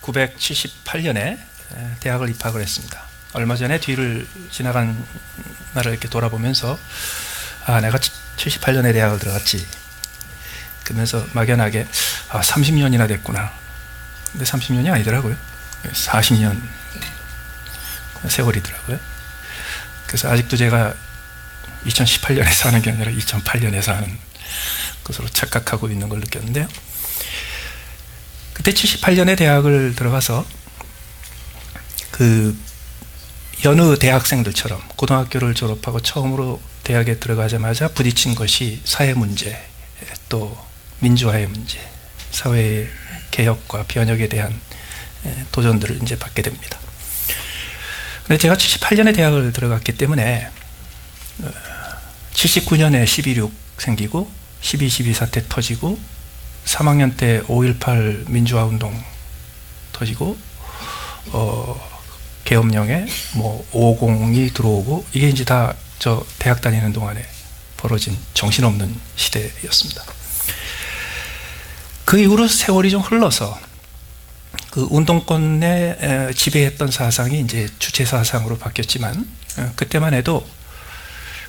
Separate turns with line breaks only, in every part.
1978년에 대학을 입학을 했습니다. 얼마 전에 뒤를 지나간 날을 이렇게 돌아보면서 내가 78년에 대학을 들어갔지. 그러면서 막연하게 30년이나 됐구나. 근데 30년이 아니더라고요. 40년 세월이더라고요. 그래서 아직도 제가 2018년에 사는 게 아니라 2008년에 사는 것으로 착각하고 있는 걸 느꼈는데요. 그때 78년에 대학을 들어가서 그 여느 대학생들처럼 고등학교를 졸업하고 처음으로 대학에 들어가자마자 부딪힌 것이 사회 문제, 또 민주화의 문제, 사회 개혁과 변혁에 대한 도전들을 이제 받게 됩니다. 근데 제가 78년에 대학을 들어갔기 때문에 79년에 12.16 생기고 12.12 사태 터지고 3학년 때 5.18 민주화 운동 터지고 계엄령에 5.50이 들어오고 이게 이제 다 저 대학 다니는 동안에 벌어진 정신없는 시대였습니다. 그 이후로 세월이 좀 흘러서 그 운동권에 지배했던 사상이 이제 주체 사상으로 바뀌었지만 그때만 해도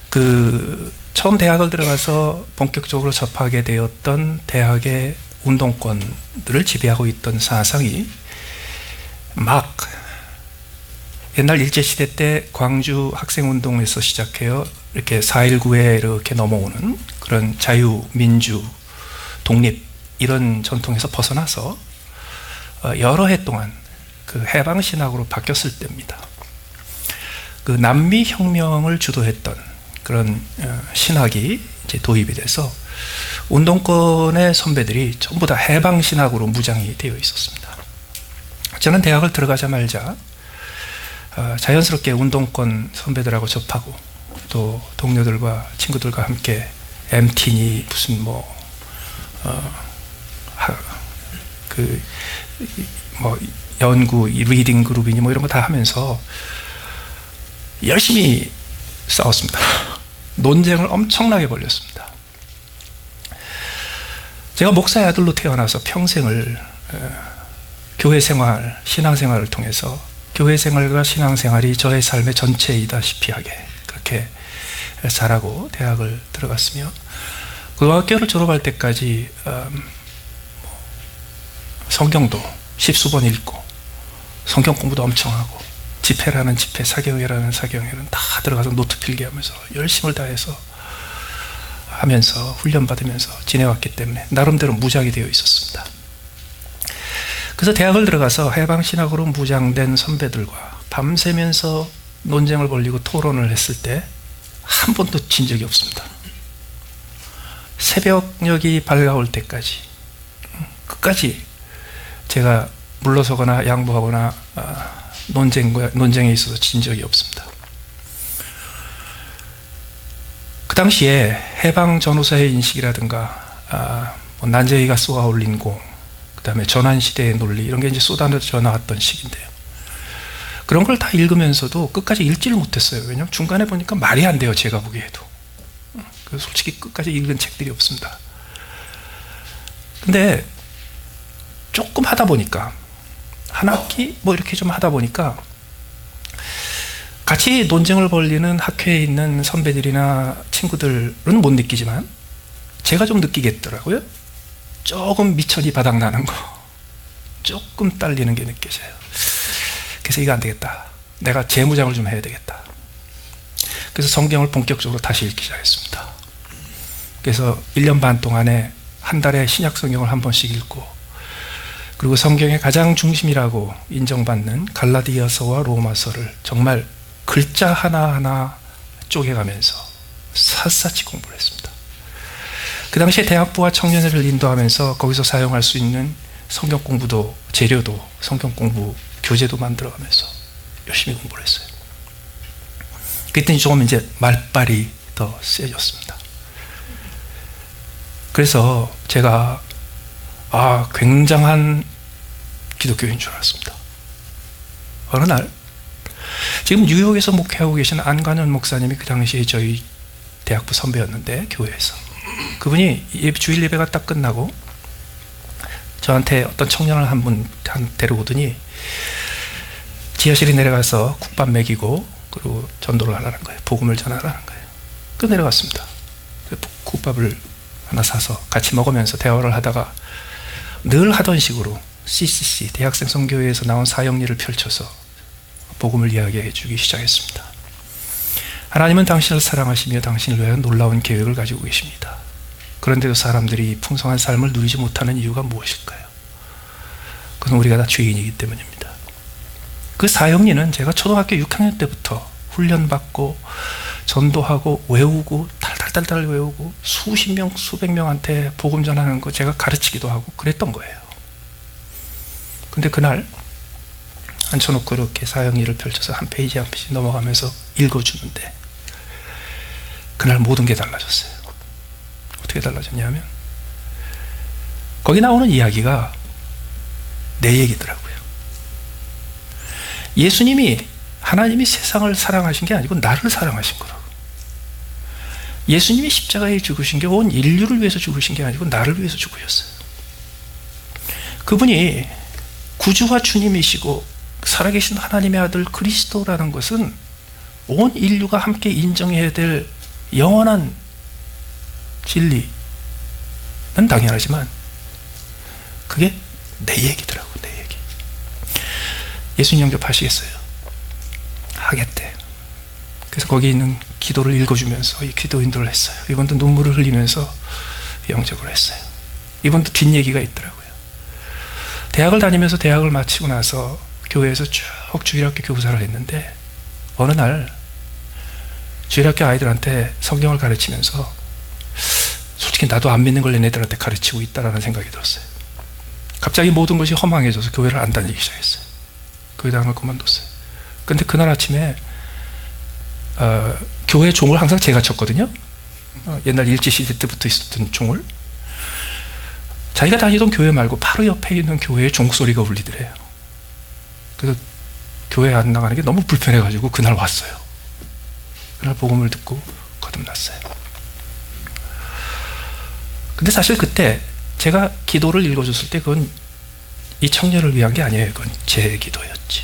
그 처음 대학을 들어가서 본격적으로 접하게 되었던 대학의 운동권들을 지배하고 있던 사상이 막 옛날 일제시대 때 광주 학생운동에서 시작해요 이렇게 4.19에 이렇게 넘어오는 그런 자유, 민주, 독립 이런 전통에서 벗어나서 여러 해 동안 그 해방신학으로 바뀌었을 때입니다. 그 남미혁명을 주도했던 그런 신학이 이제 도입이 돼서 운동권의 선배들이 전부 다 해방신학으로 무장이 되어 있었습니다. 저는 대학을 들어가자마자 자연스럽게 운동권 선배들하고 접하고 또 동료들과 친구들과 함께 MT니 무슨 연구 리딩 그룹이니 이런 거 다 하면서 열심히 싸웠습니다. 논쟁을 엄청나게 벌였습니다. 제가 목사의 아들로 태어나서 평생을 교회 생활, 신앙 생활을 통해서 교회 생활과 신앙 생활이 저의 삶의 전체이다시피 하게 그렇게 자라고 대학을 들어갔으며 고등학교를 졸업할 때까지 성경도 십수번 읽고 성경 공부도 엄청 하고 집회라는 집회, 사경회라는 사경회는 다 들어가서 노트 필기하면서 열심을 다해서 하면서 훈련받으면서 지내왔기 때문에 나름대로 무장이 되어 있었습니다. 그래서 대학을 들어가서 해방신학으로 무장된 선배들과 밤새면서 논쟁을 벌이고 토론을 했을 때 한 번도 진 적이 없습니다. 새벽녘이 밝아올 때까지 끝까지 제가 물러서거나 양보하거나 논쟁에 있어서 진 적이 없습니다. 그 당시에 해방 전후사의 인식이라든가 난제이가 쏘아올린 공, 그 다음에 전환시대의 논리 이런 게 이제 쏟아져 나왔던 시기인데요. 그런 걸 다 읽으면서도 끝까지 읽지를 못했어요. 왜냐하면 중간에 보니까 말이 안 돼요. 제가 보기에도. 솔직히 끝까지 읽은 책들이 없습니다. 근데 조금 하다 보니까 한 학기 이렇게 좀 하다 보니까 같이 논쟁을 벌이는 학회에 있는 선배들이나 친구들은 못 느끼지만 제가 좀 느끼겠더라고요. 조금 미천이 바닥나는 거, 조금 딸리는 게 느껴져요. 그래서 이거 안 되겠다. 내가 재무장을 좀 해야 되겠다. 그래서 성경을 본격적으로 다시 읽기 시작했습니다. 그래서 1년 반 동안에 한 달에 신약 성경을 한 번씩 읽고 그리고 성경의 가장 중심이라고 인정받는 갈라디아서와 로마서를 정말 글자 하나하나 쪼개가면서 샅샅이 공부를 했습니다. 그 당시에 대학부와 청년회를 인도하면서 거기서 사용할 수 있는 성경 공부도 재료도 성경 공부 교재도 만들어가면서 열심히 공부를 했어요. 그때 조금 이제 말발이 더 세졌습니다. 그래서 제가 굉장한 기독교인 줄 알았습니다. 어느 날 지금 뉴욕에서 목회하고 계신 안관현 목사님이 그 당시에 저희 대학부 선배였는데 교회에서 그분이 주일 예배가 딱 끝나고 저한테 어떤 청년을 한 분 데려오더니 지하실에 내려가서 국밥 먹이고 그리고 전도를 하라는 거예요. 복음을 전하라는 거예요. 그 내려갔습니다. 국밥을 하나 사서 같이 먹으면서 대화를 하다가 늘 하던 식으로 CCC 대학생 선교회에서 나온 사역리를 펼쳐서 복음을 이야기해 주기 시작했습니다. 하나님은 당신을 사랑하시며 당신을 위하여 놀라운 계획을 가지고 계십니다. 그런데도 사람들이 풍성한 삶을 누리지 못하는 이유가 무엇일까요? 그건 우리가 다 죄인이기 때문입니다. 그 사역리는 제가 초등학교 6학년 때부터 훈련받고 전도하고 외우고 달달달달 외우고 수십 명 수백 명한테 복음 전하는 거 제가 가르치기도 하고 그랬던 거예요. 근데 그날 앉혀놓고 이렇게 사역리를 펼쳐서 한 페이지 한 페이지 넘어가면서 읽어주는데 그날 모든 게 달라졌어요. 어떻게 달라졌냐면 거기 나오는 이야기가 내 얘기더라고요. 하나님이 세상을 사랑하신 게 아니고 나를 사랑하신 거라고. 예수님이 십자가에 죽으신 게 온 인류를 위해서 죽으신 게 아니고 나를 위해서 죽으셨어요. 그분이 구주와 주님이시고 살아계신 하나님의 아들 그리스도라는 것은 온 인류가 함께 인정해야 될 영원한 진리는 당연하지만 그게 내 얘기더라고. 내 얘기. 예수님 영접하시겠어요? 하겠대. 그래서 거기 있는 기도를 읽어주면서 이 기도 인도를 했어요. 이분도 눈물을 흘리면서 영접을 했어요. 이분도 뒷얘기가 있더라고요. 대학을 다니면서 대학을 마치고 나서 교회에서 쭉 주일학교 교사를 했는데 어느 날 주일학교 아이들한테 성경을 가르치면서 솔직히 나도 안 믿는 걸 얘네들한테 가르치고 있다라는 생각이 들었어요. 갑자기 모든 것이 허망해져서 교회를 안 다니기 시작했어요. 교회 다니는 걸 그만뒀어요. 근데 그날 아침에 교회 종을 항상 제가 쳤거든요. 옛날 일제시대 때부터 있었던 종을. 자기가 다니던 교회 말고 바로 옆에 있는 교회에 종소리가 울리더래요. 그래서 교회 안 나가는 게 너무 불편해가지고 그날 왔어요. 그날 복음을 듣고 거듭났어요. 근데 사실 그때 제가 기도를 읽어줬을 때 그건 이 청년을 위한 게 아니에요. 그건 제 기도였지.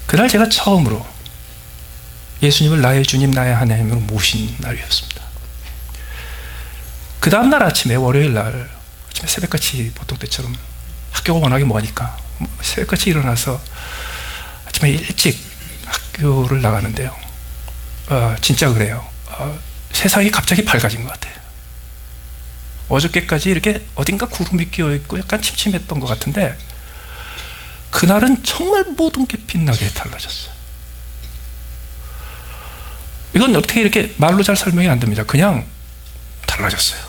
그날 제가 처음으로 예수님을 나의 주님, 나의 하나님으로 모신 날이었습니다. 그 다음날 아침에 월요일 날 아침에 새벽같이 보통 때처럼 학교가 워낙에 머니까 새벽같이 일어나서 아침에 일찍 학교를 나가는데요. 진짜 그래요. 세상이 갑자기 밝아진 것 같아요. 어저께까지 이렇게 어딘가 구름이 끼어있고 약간 침침했던 것 같은데 그날은 정말 모든 게 빛나게 달라졌어요. 이건 어떻게 이렇게 말로 잘 설명이 안 됩니다. 그냥 달라졌어요.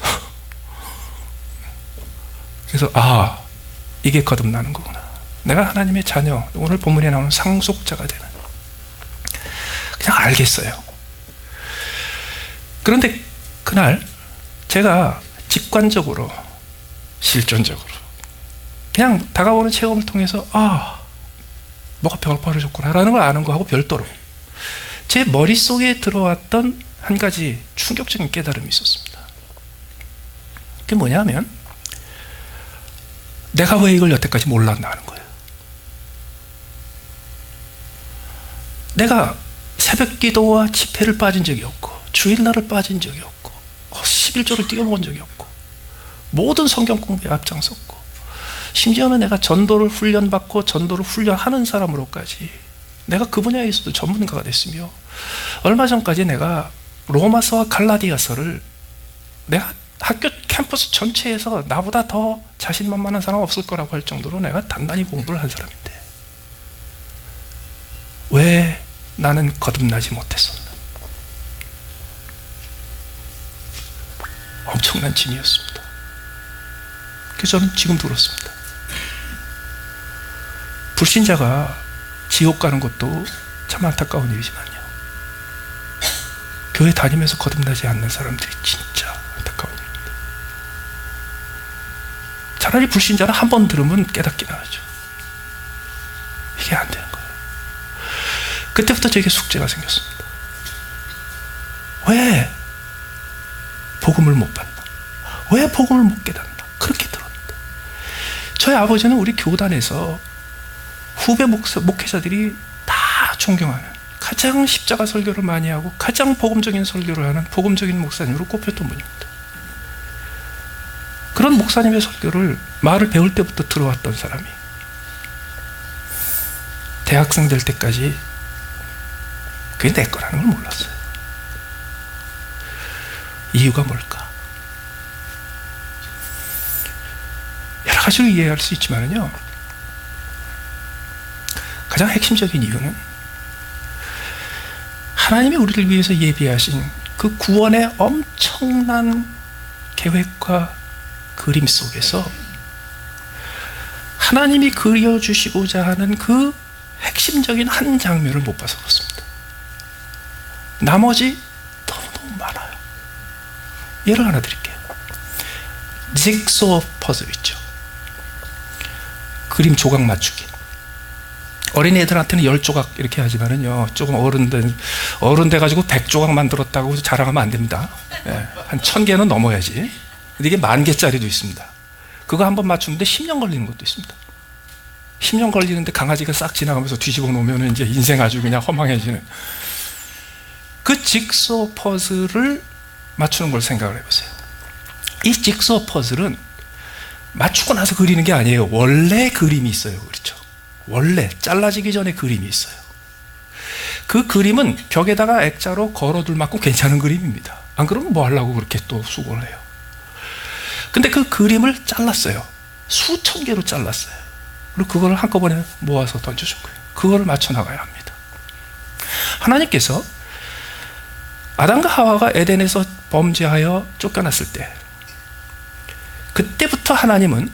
그래서 이게 거듭나는 거구나. 내가 하나님의 자녀, 오늘 본문에 나오는 상속자가 되는, 그냥 알겠어요. 그런데 그날 제가 직관적으로 실존적으로 그냥 다가오는 체험을 통해서 뭐가 벌어졌구나 라는 걸 아는 거하고 별도로 제 머릿속에 들어왔던 한 가지 충격적인 깨달음이 있었습니다. 그게 뭐냐면 내가 왜 이걸 여태까지 몰랐나 하는 거예요. 내가 새벽 기도와 집회를 빠진 적이 없고 주일날을 빠진 적이 없고 11조를 뛰어먹은 적이 없고 모든 성경 공부에 앞장섰고 심지어는 내가 전도를 훈련받고 전도를 훈련하는 사람으로까지 내가 그 분야에서도 전문가가 됐으며 얼마 전까지 내가 로마서와 갈라디아서를 내가 학교 캠퍼스 전체에서 나보다 더 자신만만한 사람 없을 거라고 할 정도로 내가 단단히 공부를 한 사람인데 왜 나는 거듭나지 못했었나? 엄청난 짐이었습니다. 그래서 저는 지금도 그렇습니다. 불신자가 지옥 가는 것도 참 안타까운 일이지만요, 교회 다니면서 거듭나지 않는 사람들이 진짜 안타까운 일입니다. 차라리 불신자는 한 번 들으면 깨닫기나 하죠. 이게 안 되는 거예요. 그때부터 저에게 숙제가 생겼습니다. 왜 복음을 못 받나? 왜 복음을 못 깨닫나? 그렇게 들었는데 저희 아버지는 우리 교단에서 후배 목회자들이 다 존경하는, 가장 십자가 설교를 많이 하고 가장 복음적인 설교를 하는 복음적인 목사님으로 꼽혔던 분입니다. 그런 목사님의 설교를 말을 배울 때부터 들어왔던 사람이 대학생 될 때까지 그게 내 거라는 걸 몰랐어요. 이유가 뭘까? 여러 가지로 이해할 수 있지만요, 가장 핵심적인 이유는 하나님이 우리를 위해서 예비하신 그 구원의 엄청난 계획과 그림 속에서 하나님이 그려주시고자 하는 그 핵심적인 한 장면을 못 봐서 그렇습니다. 나머지 너무너무 많아요. 예를 하나 드릴게요. 직소 퍼즐 있죠. 그림 조각 맞추기. 어린애들한테는 10조각 이렇게 하지만은요, 조금 어른 돼가지고 100조각 만들었다고 자랑하면 안 됩니다. 예, 한 1000개는 넘어야지. 근데 이게 10,000개짜리도 있습니다. 그거 한번 맞추는데 10년 걸리는 것도 있습니다. 10년 걸리는데 강아지가 싹 지나가면서 뒤집어 놓으면 이제 인생 아주 그냥 허망해지는 그 직소 퍼즐을 맞추는 걸 생각을 해보세요. 이 직소 퍼즐은 맞추고 나서 그리는 게 아니에요. 원래 그림이 있어요. 그렇죠? 원래 잘라지기 전에 그림이 있어요. 그 그림은 벽에다가 액자로 걸어둘 만큼 괜찮은 그림입니다. 안 그러면 뭐 하려고 그렇게 또 수고를 해요. 근데 그 그림을 잘랐어요. 수천 개로 잘랐어요. 그리고 그걸 한꺼번에 모아서 던져준 거예요. 그걸 맞춰 나가야 합니다. 하나님께서 아담과 하와가 에덴에서 범죄하여 쫓겨났을 때, 그때부터 하나님은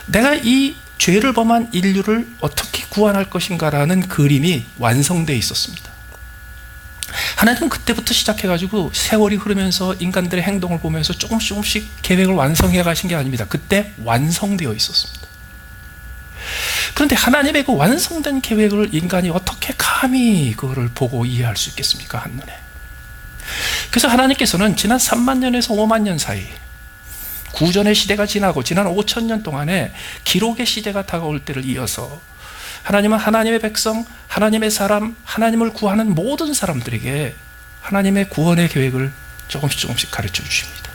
내가 이 죄를 범한 인류를 어떻게 구원할 것인가라는 그림이 완성되어 있었습니다. 하나님은 그때부터 시작해가지고 세월이 흐르면서 인간들의 행동을 보면서 조금씩 계획을 완성해 가신 게 아닙니다. 그때 완성되어 있었습니다. 그런데 하나님의 그 완성된 계획을 인간이 어떻게 감히 그거를 보고 이해할 수 있겠습니까? 한눈에. 그래서 하나님께서는 지난 3만 년에서 5만 년 사이, 구전의 시대가 지나고 지난 5,000년 동안에 기록의 시대가 다가올 때를 이어서 하나님은 하나님의 백성, 하나님의 사람, 하나님을 구하는 모든 사람들에게 하나님의 구원의 계획을 조금씩 가르쳐 주십니다.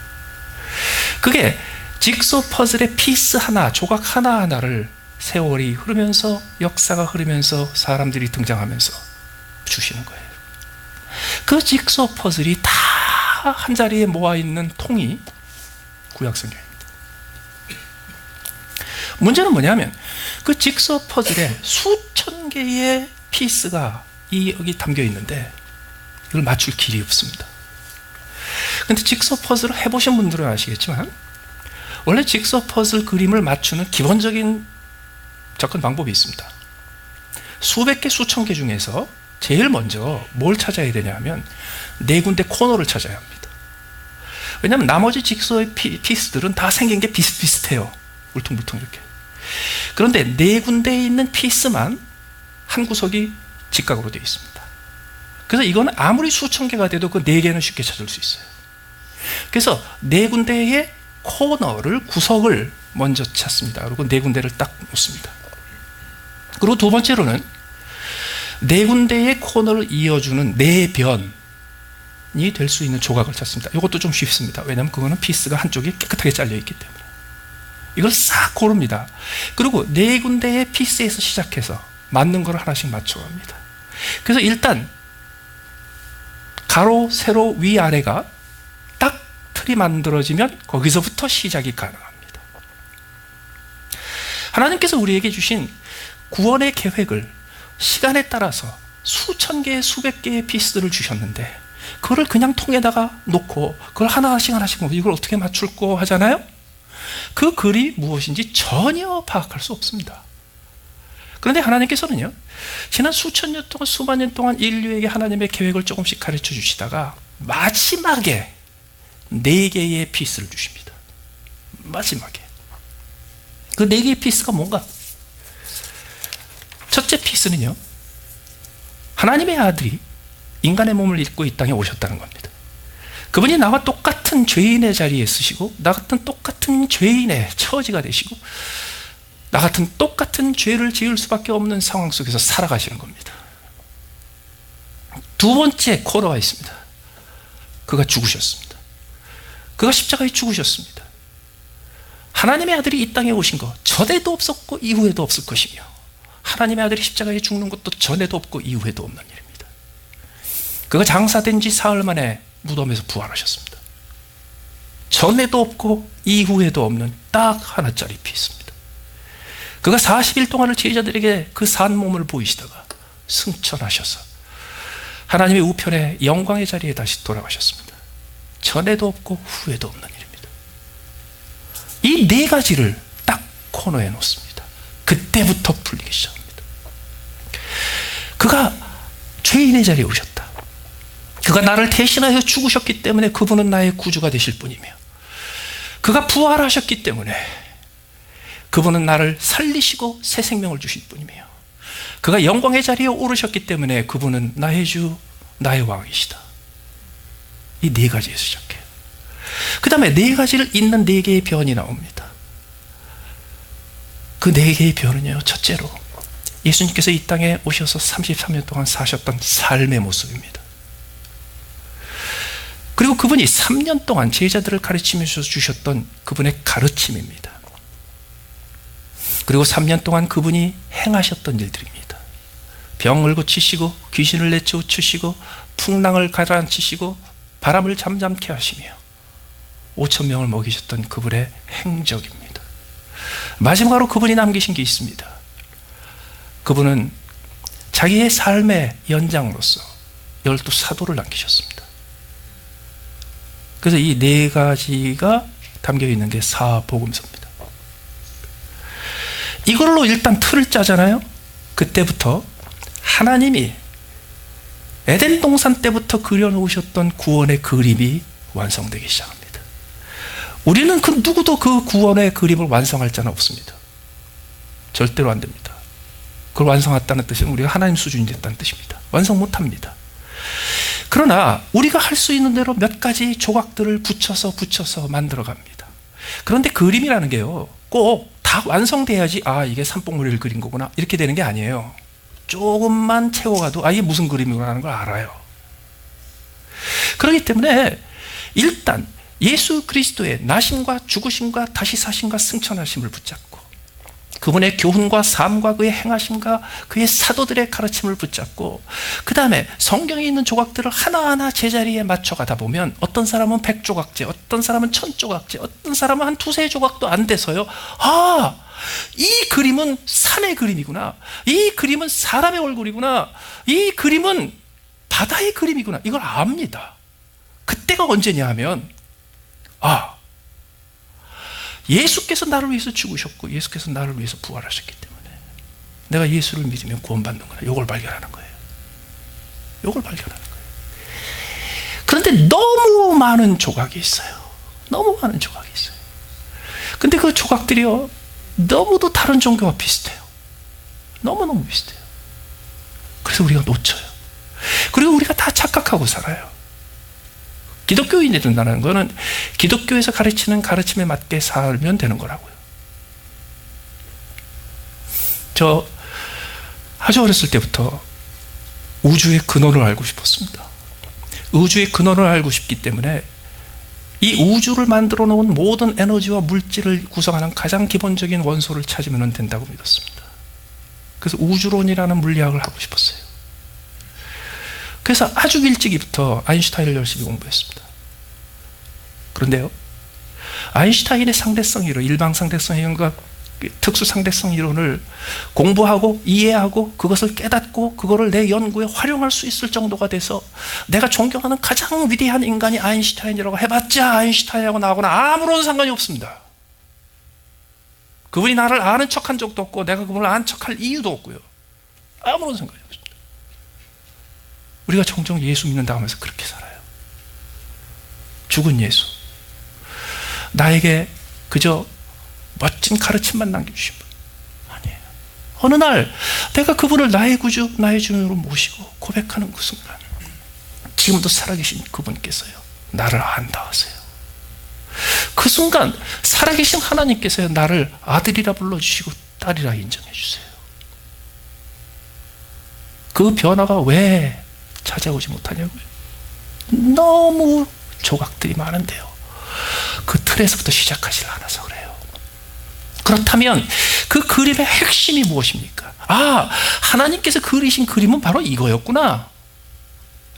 그게 직소 퍼즐의 피스 하나, 조각 하나하나를 세월이 흐르면서, 역사가 흐르면서, 사람들이 등장하면서 주시는 거예요. 그 직소 퍼즐이 다 한자리에 모아있는 통이 구약성경입니다. 문제는 뭐냐면 그 직소 퍼즐에 수천 개의 피스가 여기 담겨 있는데 이걸 맞출 길이 없습니다. 근데 직소 퍼즐을 해보신 분들은 아시겠지만 원래 직소 퍼즐 그림을 맞추는 기본적인 접근 방법이 있습니다. 수백 개, 수천 개 중에서 제일 먼저 뭘 찾아야 되냐 하면 4군데 코너를 찾아야 합니다. 왜냐하면 나머지 직소의 피스들은 다 생긴 게 비슷비슷해요. 울퉁불퉁 이렇게. 그런데 4군데에 있는 피스만 한 구석이 직각으로 되어 있습니다. 그래서 이건 아무리 수천 개가 돼도 그 4개는 쉽게 찾을 수 있어요. 그래서 4군데의 코너를, 구석을 먼저 찾습니다. 그리고 4군데를 딱 놓습니다. 그리고 두 번째로는 4군데의 코너를 이어주는 4변이 될 수 있는 조각을 찾습니다. 이것도 좀 쉽습니다. 왜냐하면 그거는 피스가 한쪽이 깨끗하게 잘려있기 때문에. 이걸 싹 고릅니다. 그리고 4군데의 피스에서 시작해서 맞는 걸 하나씩 맞춰갑니다. 그래서 일단 가로, 세로, 위, 아래가 딱 틀이 만들어지면 거기서부터 시작이 가능합니다. 하나님께서 우리에게 주신 구원의 계획을 시간에 따라서 수천 개의, 수백 개의 피스들을 주셨는데 그거를 그냥 통에다가 놓고 그걸 하나씩 이걸 어떻게 맞출까 하잖아요. 그 글이 무엇인지 전혀 파악할 수 없습니다. 그런데 하나님께서는요, 지난 수천 년 동안, 수만 년 동안 인류에게 하나님의 계획을 조금씩 가르쳐 주시다가 마지막에 4개의 피스를 주십니다. 마지막에. 그 4개의 피스가 뭔가? 첫째 피스는요, 하나님의 아들이 인간의 몸을 입고 이 땅에 오셨다는 겁니다. 그분이 나와 똑같은 죄인의 자리에 쓰시고 나 같은 똑같은 죄인의 처지가 되시고 나 같은 똑같은 죄를 지을 수밖에 없는 상황 속에서 살아가시는 겁니다. 두 번째 코너가 있습니다. 그가 죽으셨습니다. 그가 십자가에 죽으셨습니다. 하나님의 아들이 이 땅에 오신 것 전에도 없었고 이후에도 없을 것이며, 하나님의 아들이 십자가에 죽는 것도 전에도 없고 이후에도 없는 일입니다. 그가 장사된 지 사흘 만에 무덤에서 부활하셨습니다. 전에도 없고 이후에도 없는 딱 하나짜리 피있습니다. 그가 40일 동안을 제자들에게 그 산 몸을 보이시다가 승천하셔서 하나님의 우편에 영광의 자리에 다시 돌아가셨습니다. 전에도 없고 후에도 없는 일입니다. 이 네 가지를 딱 코너에 놓습니다. 그때부터 풀리기 시작합니다. 그가 죄인의 자리에 오셨다. 그가 나를 대신하여 죽으셨기 때문에 그분은 나의 구주가 되실 분이며, 그가 부활하셨기 때문에 그분은 나를 살리시고 새 생명을 주실 분이며, 그가 영광의 자리에 오르셨기 때문에 그분은 나의 주, 나의 왕이시다. 이 네 가지에서 시작해요. 그 다음에 네 가지를 잇는 네 개의 변이 나옵니다. 그 네 개의 변은요, 첫째로 예수님께서 이 땅에 오셔서 33년 동안 사셨던 삶의 모습입니다. 그리고 그분이 3년 동안 제자들을 가르치면서 주셨던 그분의 가르침입니다. 그리고 3년 동안 그분이 행하셨던 일들입니다. 병을 고치시고 귀신을 내쫓으시고 풍랑을 가라앉히시고 바람을 잠잠케 하시며 5천 명을 먹이셨던 그분의 행적입니다. 마지막으로 그분이 남기신 게 있습니다. 그분은 자기의 삶의 연장으로서 12사도를 남기셨습니다. 그래서 이 네 가지가 담겨 있는 게 사복음서입니다. 이걸로 일단 틀을 짜잖아요. 그때부터 하나님이 에덴 동산 때부터 그려놓으셨던 구원의 그림이 완성되기 시작합니다. 우리는 그 누구도 그 구원의 그림을 완성할 자는 없습니다. 절대로 안 됩니다. 그걸 완성했다는 뜻은 우리가 하나님 수준이 됐다는 뜻입니다. 완성 못합니다. 그러나 우리가 할 수 있는 대로 몇 가지 조각들을 붙여서 만들어갑니다. 그런데 그림이라는 게요, 꼭 다 완성돼야지 이게 산봉우리를 그린 거구나 이렇게 되는 게 아니에요. 조금만 채워가도 이게 무슨 그림이구나 하는 걸 알아요. 그렇기 때문에 일단 예수 그리스도의 나심과 죽으심과 다시 사심과 승천하심을 붙잡고, 그분의 교훈과 삶과 그의 행하심과 그의 사도들의 가르침을 붙잡고, 그 다음에 성경에 있는 조각들을 하나하나 제자리에 맞춰가다 보면 어떤 사람은 100조각제, 어떤 사람은 1000조각제, 어떤 사람은 한 두세 조각도 안 돼서요, 이 그림은 산의 그림이구나, 이 그림은 사람의 얼굴이구나, 이 그림은 바다의 그림이구나, 이걸 압니다. 그때가 언제냐 하면 예수께서 나를 위해서 죽으셨고 예수께서 나를 위해서 부활하셨기 때문에 내가 예수를 믿으면 구원받는구나, 이걸 발견하는 거예요. 이걸 발견하는 거예요. 그런데 너무 많은 조각이 있어요. 너무 많은 조각이 있어요. 근데 그 조각들이요, 너무도 다른 종교와 비슷해요. 너무너무 비슷해요. 그래서 우리가 놓쳐요. 그리고 우리가 다 착각하고 살아요. 기독교인이 된다는 것은 기독교에서 가르치는 가르침에 맞게 살면 되는 거라고요. 저 아주 어렸을 때부터 우주의 근원을 알고 싶었습니다. 우주의 근원을 알고 싶기 때문에 이 우주를 만들어 놓은 모든 에너지와 물질을 구성하는 가장 기본적인 원소를 찾으면 된다고 믿었습니다. 그래서 우주론이라는 물리학을 하고 싶었어요. 그래서 아주 일찍부터 아인슈타인을 열심히 공부했습니다. 그런데요, 아인슈타인의 상대성 이론, 일방 상대성 이론과 특수 상대성 이론을 공부하고 이해하고 그것을 깨닫고 그거를 내 연구에 활용할 수 있을 정도가 돼서 내가 존경하는 가장 위대한 인간이 아인슈타인이라고 해봤자 아인슈타인하고 나하고는 아무런 상관이 없습니다. 그분이 나를 아는 척한 적도 없고 내가 그분을 아는 척할 이유도 없고요. 아무런 상관이 없습니다. 우리가 종종 예수 믿는다고 하면서 그렇게 살아요. 죽은 예수, 나에게 그저 멋진 가르침만 남겨주신 분 아니에요. 어느 날 내가 그분을 나의 구주, 나의 주님으로 모시고 고백하는 그 순간 지금도 살아계신 그분께서요, 나를 안다 하세요. 그 순간 살아계신 하나님께서요, 나를 아들이라 불러주시고 딸이라 인정해 주세요. 그 변화가 왜 찾아오지 못하냐고요? 너무 조각들이 많은데요. 그 틀에서부터 시작하지 않아서 그래요. 그렇다면 그 그림의 핵심이 무엇입니까? 하나님께서 그리신 그림은 바로 이거였구나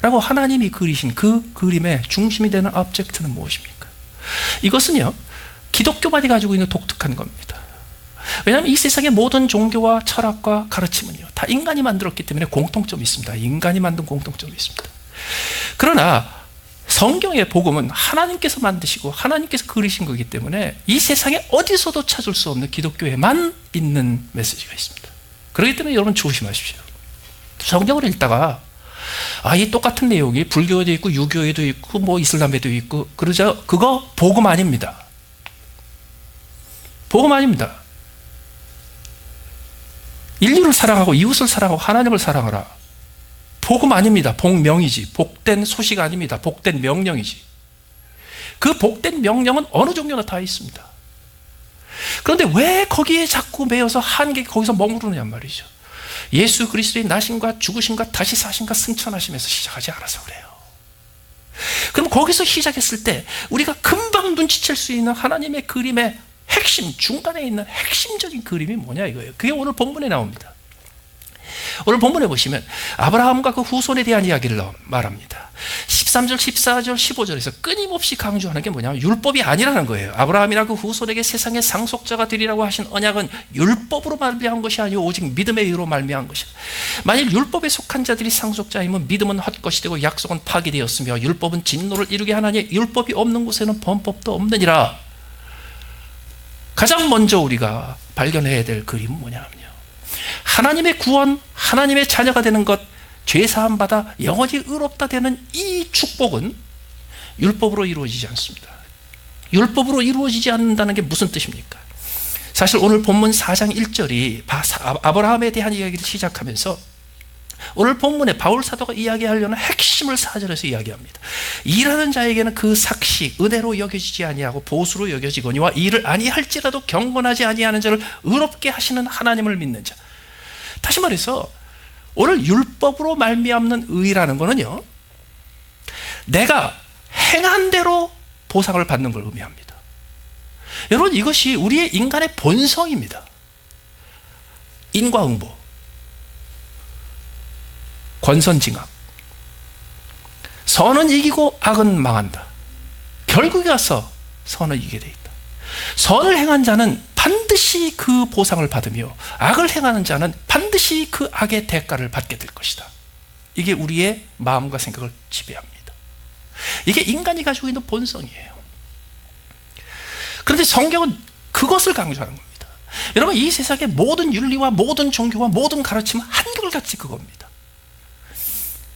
라고 하나님이 그리신 그 그림의 중심이 되는 오브젝트는 무엇입니까? 이것은요, 기독교만이 가지고 있는 독특한 겁니다. 왜냐하면 이 세상의 모든 종교와 철학과 가르침은요, 다 인간이 만들었기 때문에 공통점이 있습니다. 인간이 만든 공통점이 있습니다. 그러나 성경의 복음은 하나님께서 만드시고 하나님께서 그리신 거기 때문에 이 세상에 어디서도 찾을 수 없는 기독교에만 있는 메시지가 있습니다. 그렇기 때문에 여러분 조심하십시오. 성경을 읽다가 이 똑같은 내용이 불교에도 있고 유교에도 있고 뭐 이슬람에도 있고 그러죠. 그거 복음 아닙니다. 복음 아닙니다. 인류를 사랑하고 이웃을 사랑하고 하나님을 사랑하라. 복음 아닙니다. 복명이지. 복된 소식 아닙니다. 복된 명령이지. 그 복된 명령은 어느 종교나 다 있습니다. 그런데 왜 거기에 자꾸 매여서 한계 거기서 머무르느냐 말이죠. 예수 그리스도의 나심과 죽으심과 다시 사심과 승천하심에서 시작하지 않아서 그래요. 그럼 거기서 시작했을 때 우리가 금방 눈치챌 수 있는 하나님의 그림의 핵심, 중간에 있는 핵심적인 그림이 뭐냐 이거예요. 그게 오늘 본문에 나옵니다. 오늘 본문에 보시면 아브라함과 그 후손에 대한 이야기를 말합니다. 13절, 14절, 15절에서 끊임없이 강조하는 게 뭐냐면 율법이 아니라는 거예요. 아브라함이나 그 후손에게 세상의 상속자가 되리라고 하신 언약은 율법으로 말미암은 것이 아니고 오직 믿음의 의로 말미암은 것이다. 만일 율법에 속한 자들이 상속자이면 믿음은 헛것이 되고 약속은 파기되었으며 율법은 진노를 이루게 하나니 율법이 없는 곳에는 범법도 없느니라. 가장 먼저 우리가 발견해야 될 그림은 뭐냐면요, 하나님의 구원, 하나님의 자녀가 되는 것, 죄사함 받아 영원히 의롭다 되는 이 축복은 율법으로 이루어지지 않습니다. 율법으로 이루어지지 않는다는 게 무슨 뜻입니까? 사실 오늘 본문 4장 1절이 아브라함에 대한 이야기를 시작하면서 오늘 본문에 바울 사도가 이야기하려는 핵심을 4절에서 이야기합니다. 일하는 자에게는 그 삭시 은혜로 여겨지지 아니하고 보수로 여겨지거니와 일을 아니할지라도 경건하지 아니하는 자를 의롭게 하시는 하나님을 믿는 자. 다시 말해서 오늘 율법으로 말미암는 의라는 것은요, 내가 행한 대로 보상을 받는 걸 의미합니다. 여러분, 이것이 우리의 인간의 본성입니다. 인과응보, 권선징악. 선은 이기고 악은 망한다. 결국에 와서 선을 이기게 돼 있다. 선을 행한 자는 반드시 그 보상을 받으며 악을 행하는 자는 반드시 그 악의 대가를 받게 될 것이다. 이게 우리의 마음과 생각을 지배합니다. 이게 인간이 가지고 있는 본성이에요. 그런데 성경은 그것을 강조하는 겁니다. 여러분, 이 세상의 모든 윤리와 모든 종교와 모든 가르침은 한결같이 그겁니다.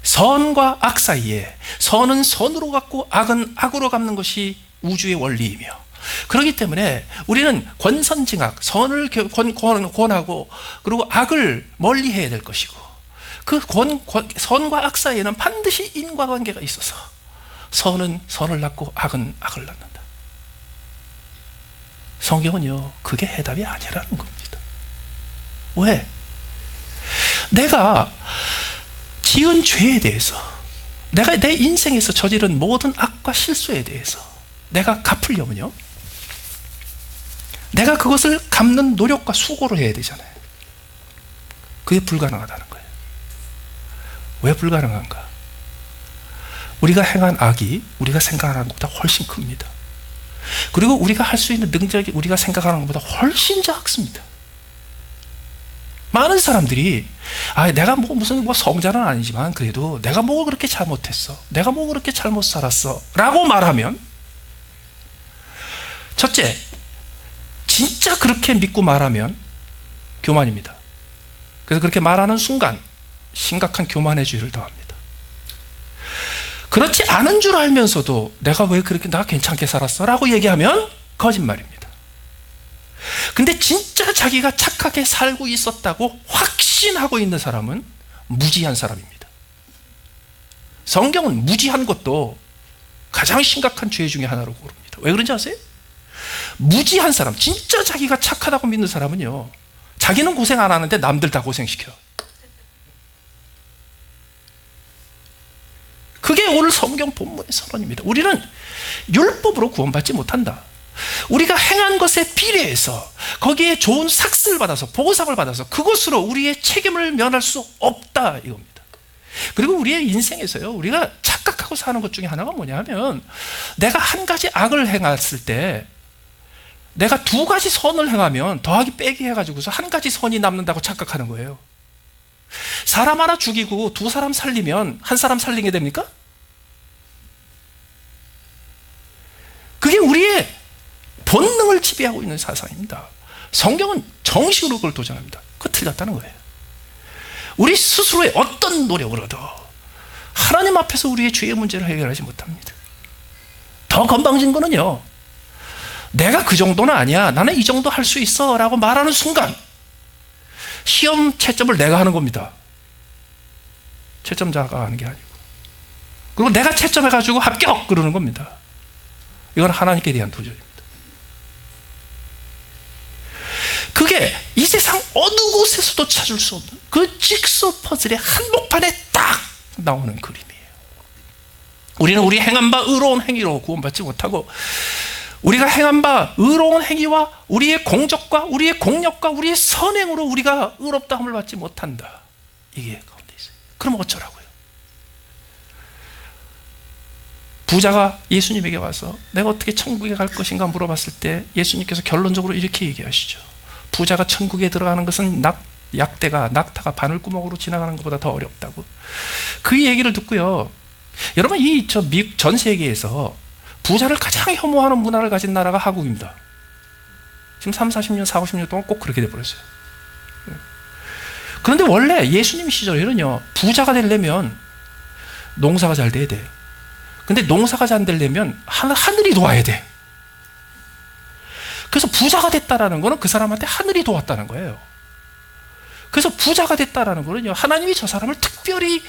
선과 악 사이에 선은 선으로 갚고 악은 악으로 갚는 것이 우주의 원리이며, 그렇기 때문에 우리는 권선징악, 선을 권하고 그리고 악을 멀리해야 될 것이고, 그 선과 악 사이에는 반드시 인과관계가 있어서 선은 선을 낳고 악은 악을 낳는다. 성경은요, 그게 해답이 아니라는 겁니다. 왜? 내가 지은 죄에 대해서, 내가 내 인생에서 저지른 모든 악과 실수에 대해서 내가 갚으려면요, 내가 그것을 갚는 노력과 수고를 해야 되잖아요. 그게 불가능하다는 거예요. 왜 불가능한가? 우리가 행한 악이 우리가 생각하는 것보다 훨씬 큽니다. 그리고 우리가 할 수 있는 능력이 우리가 생각하는 것보다 훨씬 작습니다. 많은 사람들이 내가 무슨 성자는 아니지만 그래도 내가 뭐 그렇게 잘못했어, 내가 뭐 그렇게 잘못 살았어 라고 말하면, 첫째, 진짜 그렇게 믿고 말하면 교만입니다. 그래서 그렇게 말하는 순간 심각한 교만의 죄를 더합니다. 그렇지 않은 줄 알면서도 내가 왜 그렇게 나 괜찮게 살았어 라고 얘기하면 거짓말입니다. 근데 진짜 자기가 착하게 살고 있었다고 확신하고 있는 사람은 무지한 사람입니다. 성경은 무지한 것도 가장 심각한 죄 중에 하나로 고릅니다. 왜 그런지 아세요? 무지한 사람, 진짜 자기가 착하다고 믿는 사람은요, 자기는 고생 안 하는데 남들 다 고생시켜. 그게 오늘 성경 본문의 선언입니다. 우리는 율법으로 구원받지 못한다. 우리가 행한 것에 비례해서 거기에 좋은 삭스를 받아서 보상을 받아서 그것으로 우리의 책임을 면할 수 없다 이겁니다. 그리고 우리의 인생에서요, 우리가 착각하고 사는 것 중에 하나가 뭐냐면, 내가 한 가지 악을 행했을 때 내가 두 가지 선을 행하면 더하기 빼기 해가지고서 한 가지 선이 남는다고 착각하는 거예요. 사람 하나 죽이고 두 사람 살리면 한 사람 살리게 됩니까? 그게 우리의 본능을 지배하고 있는 사상입니다. 성경은 정식으로 그걸 도전합니다. 그거 틀렸다는 거예요. 우리 스스로의 어떤 노력으로도 하나님 앞에서 우리의 죄의 문제를 해결하지 못합니다. 더 건방진 거는요, 내가 그 정도는 아니야, 나는 이 정도 할 수 있어 라고 말하는 순간 시험 채점을 내가 하는 겁니다. 채점자가 하는 게 아니고. 그리고 내가 채점해가지고 합격! 그러는 겁니다. 이건 하나님께 대한 도전입니다. 그게 이 세상 어느 곳에서도 찾을 수 없는 그 직소 퍼즐의 한복판에 딱 나오는 그림이에요. 우리는 우리 행한 바 의로운 행위로 구원받지 못하고, 우리가 행한 바 의로운 행위와 우리의 공적과 우리의 공력과 우리의 선행으로 우리가 의롭다함을 받지 못한다. 이게 가운데 있어요. 그럼 어쩌라고요? 부자가 예수님에게 와서 내가 어떻게 천국에 갈 것인가 물어봤을 때 예수님께서 결론적으로 이렇게 얘기하시죠. 부자가 천국에 들어가는 것은 낙타가 바늘구멍으로 지나가는 것보다 더 어렵다고. 그 얘기를 듣고요, 여러분, 미국 전 세계에서 부자를 가장 혐오하는 문화를 가진 나라가 한국입니다. 지금 40년, 40년 동안 꼭 그렇게 돼버렸어요. 그런데 원래 예수님 시절에는요, 부자가 되려면 농사가 잘 돼야 돼. 근데 농사가 잘 되려면 하늘이 도와야 돼. 그래서 부자가 됐다라는 거는 그 사람한테 하늘이 도왔다는 거예요. 그래서 부자가 됐다라는 거는요, 하나님이 저 사람을 특별히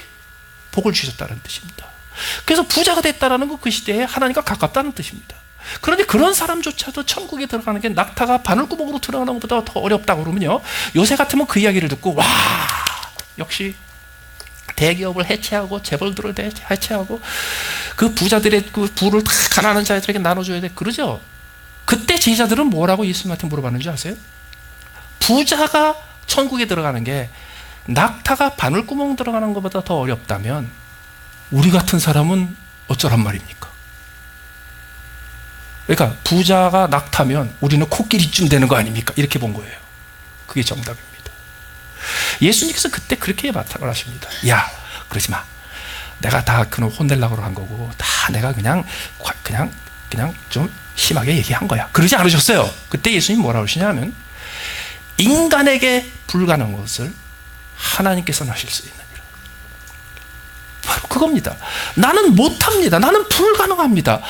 복을 주셨다는 뜻입니다. 그래서 부자가 됐다라는 거, 그 시대에 하나님과 가깝다는 뜻입니다. 그런데 그런 사람조차도 천국에 들어가는 게 낙타가 바늘구멍으로 들어가는 것보다 더 어렵다고 그러면요, 요새 같으면 그 이야기를 듣고, 와, 역시 대기업을 해체하고 재벌들을 해체하고 그 부자들의 그 부를 다 가난한 자들에게 나눠줘야 돼, 그러죠. 그때 제자들은 뭐라고 예수님한테 물어봤는지 아세요? 부자가 천국에 들어가는 게 낙타가 바늘구멍 들어가는 것보다 더 어렵다면 우리 같은 사람은 어쩌란 말입니까? 그러니까 부자가 낙타면 우리는 코끼리쯤 되는 거 아닙니까? 이렇게 본 거예요. 그게 정답입니다. 예수님께서 그때 그렇게 바탕을 하십니다. 야, 그러지 마. 내가 다 그놈 혼내려고 한 거고, 다 내가 그냥 좀 심하게 얘기한 거야. 그러지 않으셨어요. 그때 예수님이 뭐라고 하시냐면, 인간에게 불가능한 것을 하나님께서는 하실 수 있느니라. 바로 그겁니다. 나는 못합니다. 나는 불가능합니다.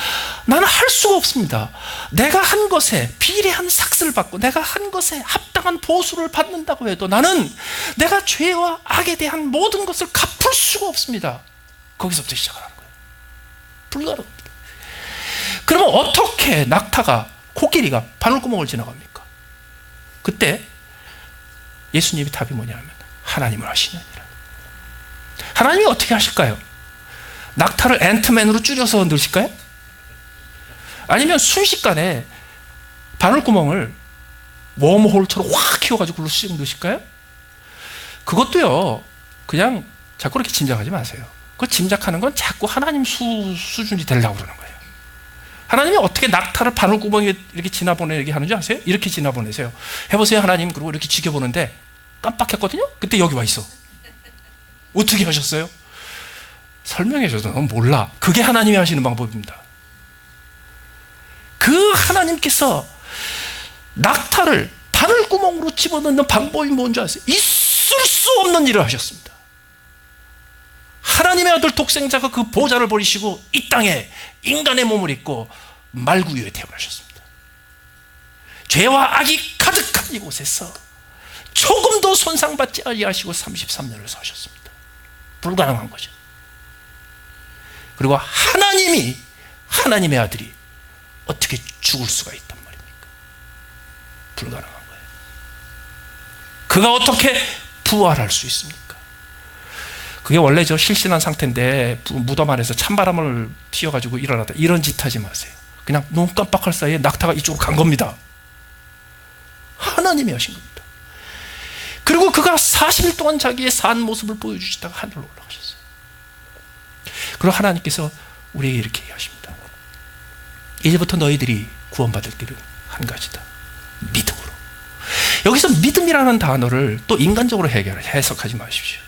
나는 할 수가 없습니다. 내가 한 것에 비례한 삭스를 받고 내가 한 것에 합당한 보수를 받는다고 해도 나는 내가 죄와 악에 대한 모든 것을 갚을 수가 없습니다. 거기서부터 시작하는 거예요. 불가능합니다. 그러면 어떻게 낙타가, 코끼리가 바늘구멍을 지나갑니까? 그때 예수님의 답이 뭐냐면 하나님을 하시느니라. 하나님이 어떻게 하실까요? 낙타를 앤트맨으로 줄여서 넣으실까요? 아니면 순식간에 바늘구멍을 웜홀처럼 확 키워가지고 글로 씩 넣으실까요? 그것도요, 그냥 자꾸 그렇게 짐작하지 마세요. 그 짐작하는 건 자꾸 하나님 수준이 되려고 그러는 거예요. 하나님이 어떻게 낙타를 바늘구멍에 이렇게 지나보내게 하는지 아세요? 이렇게 지나보내세요. 해보세요, 하나님. 그리고 이렇게 지켜보는데 깜빡했거든요? 그때 여기 와 있어. 어떻게 하셨어요? 설명해 줘도 넌 몰라. 그게 하나님이 하시는 방법입니다. 그 하나님께서 낙타를 바늘구멍으로 집어넣는 방법이 뭔지 아세요? 있을 수 없는 일을 하셨습니다. 하나님의 아들 독생자가 그 보좌를 버리시고 이 땅에 인간의 몸을 입고 말구유에 태어나셨습니다. 죄와 악이 가득한 이곳에서 조금도 손상받지 아니하시고 33년을 사셨습니다. 불가능한 거죠. 그리고 하나님의 아들이 어떻게 죽을 수가 있단 말입니까? 불가능한 거예요. 그가 어떻게 부활할 수 있습니까? 그게 원래 저 실신한 상태인데 무덤 안에서 찬바람을 튀어가지고 일어나다 이런 짓 하지 마세요. 그냥 눈 깜빡할 사이에 낙타가 이쪽으로 간 겁니다. 하나님이 하신 겁니다. 그리고 그가 40일 동안 자기의 산 모습을 보여주시다가 하늘로 올라가셨어요. 그리고 하나님께서 우리에게 이렇게 얘기하십니다. 이제부터 너희들이 구원받을 길은 한 가지다. 믿음으로. 여기서 믿음이라는 단어를 또 인간적으로 해석하지 마십시오.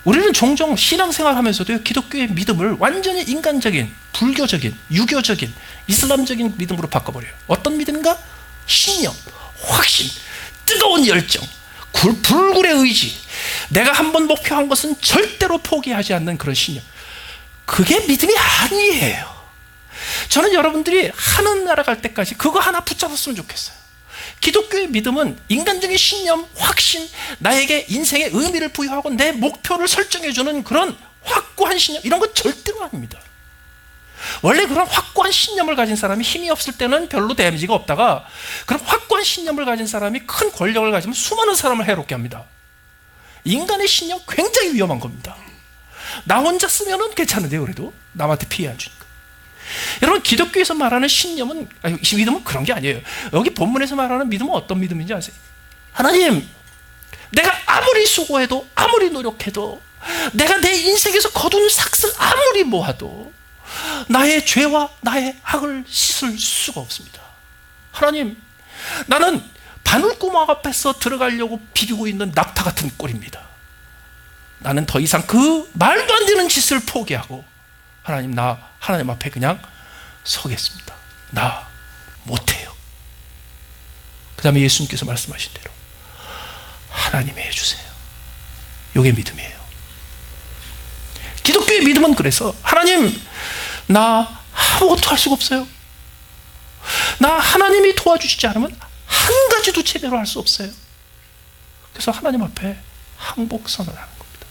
우리는 종종 신앙생활 하면서도 기독교의 믿음을 완전히 인간적인, 불교적인, 유교적인, 이슬람적인 믿음으로 바꿔버려요. 어떤 믿음인가? 신념, 확신, 뜨거운 열정, 불굴의 의지, 내가 한번 목표한 것은 절대로 포기하지 않는 그런 신념. 그게 믿음이 아니에요. 저는 여러분들이 하늘나라 갈 때까지 그거 하나 붙잡았으면 좋겠어요. 기독교의 믿음은 인간적인 신념, 확신, 나에게 인생의 의미를 부여하고 내 목표를 설정해주는 그런 확고한 신념, 이런 건 절대로 아닙니다. 원래 그런 확고한 신념을 가진 사람이 힘이 없을 때는 별로 데미지가 없다가, 그런 확고한 신념을 가진 사람이 큰 권력을 가지면 수많은 사람을 해롭게 합니다. 인간의 신념 굉장히 위험한 겁니다. 나 혼자 쓰면은 괜찮은데요. 그래도 남한테 피해 안 주니까. 여러분, 기독교에서 말하는 신념은, 믿음은 그런 게 아니에요. 여기 본문에서 말하는 믿음은 어떤 믿음인지 아세요? 하나님, 내가 아무리 수고해도, 아무리 노력해도, 내가 내 인생에서 거둔 삭슬 아무리 모아도 나의 죄와 나의 악을 씻을 수가 없습니다. 하나님, 나는 바늘구멍 앞에서 들어가려고 비비고 있는 낙타 같은 꼴입니다. 나는 더 이상 그 말도 안 되는 짓을 포기하고 하나님, 나 하나님 앞에 그냥 서겠습니다. 나 못해요. 그 다음에 예수님께서 말씀하신 대로 하나님이 해주세요. 이게 믿음이에요. 기독교의 믿음은 그래서 하나님, 나 아무것도 할 수가 없어요. 나 하나님이 도와주시지 않으면 한 가지도 제대로 할 수 없어요. 그래서 하나님 앞에 항복선을 하는 겁니다.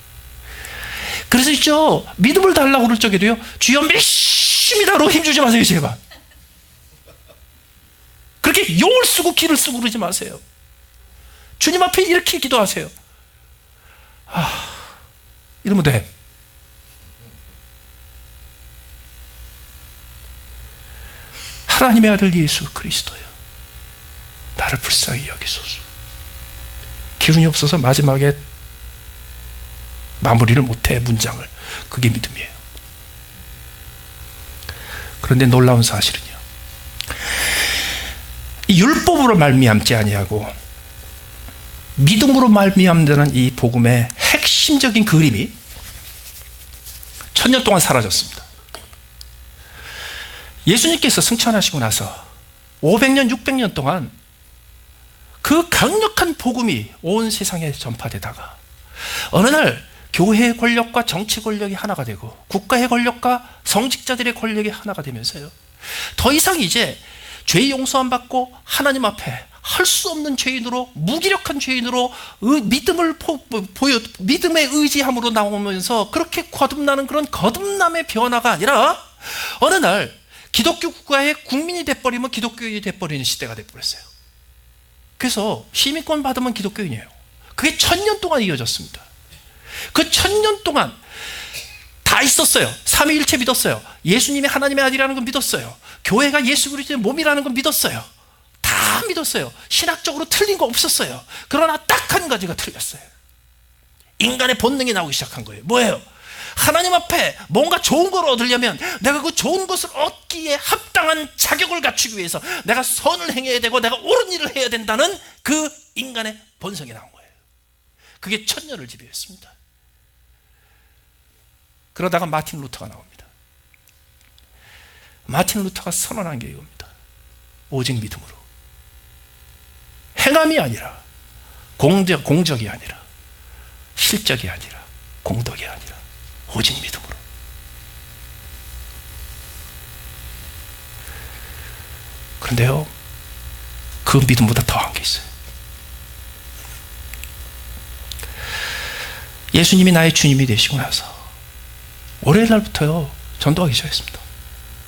그래서 있죠, 믿음을 달라고 그럴 적에도요, 주여 믿습니다로 힘주지 마세요. 제발 그렇게 용을 쓰고 기를 쓰고 그러지 마세요. 주님 앞에 이렇게 기도하세요. 이러면 돼. 하나님의 아들 예수 그리스도요, 나를 불쌍히 여기소서. 기운이 없어서 마지막에 마무리를 못해, 문장을. 그게 믿음이에요. 그런데 놀라운 사실은요, 이 율법으로 말미암지 아니하고 믿음으로 말미암는 이 복음의 핵심적인 그림이 1000년 동안 사라졌습니다. 예수님께서 승천하시고 나서 500년, 600년 동안 그 강력한 복음이 온 세상에 전파되다가 어느 날 교회의 권력과 정치 권력이 하나가 되고 국가의 권력과 성직자들의 권력이 하나가 되면서요, 더 이상 이제 죄 용서 안 받고 하나님 앞에 할 수 없는 죄인으로, 무기력한 죄인으로 믿음의 의지함으로 나오면서 그렇게 거듭나는 그런 거듭남의 변화가 아니라 어느 날 기독교 국가의 국민이 돼버리면 기독교인이 돼버리는 시대가 돼버렸어요. 그래서 시민권 받으면 기독교인이에요. 그게 1000년 동안 이어졌습니다. 그 1000년 동안 다 있었어요. 삼위일체 믿었어요. 예수님이 하나님의 아들이라는 건 믿었어요. 교회가 예수 그리스도의 몸이라는 건 믿었어요. 다 믿었어요. 신학적으로 틀린 거 없었어요. 그러나 딱 한 가지가 틀렸어요. 인간의 본능이 나오기 시작한 거예요. 뭐예요? 하나님 앞에 뭔가 좋은 걸 얻으려면 내가 그 좋은 것을 얻기에 합당한 자격을 갖추기 위해서 내가 선을 행해야 되고 내가 옳은 일을 해야 된다는 그 인간의 본성이 나온 거예요. 그게 1000년을 지배했습니다. 그러다가 마틴 루터가 나옵니다. 마틴 루터가 선언한 게 이겁니다. 오직 믿음으로. 행함이 아니라, 공적이 아니라, 실적이 아니라, 공덕이 아니라 오직 믿음으로. 그런데요, 그 믿음보다 더한 게 있어요. 예수님이 나의 주님이 되시고 나서 월요일 날부터요, 전도하기 시작했습니다.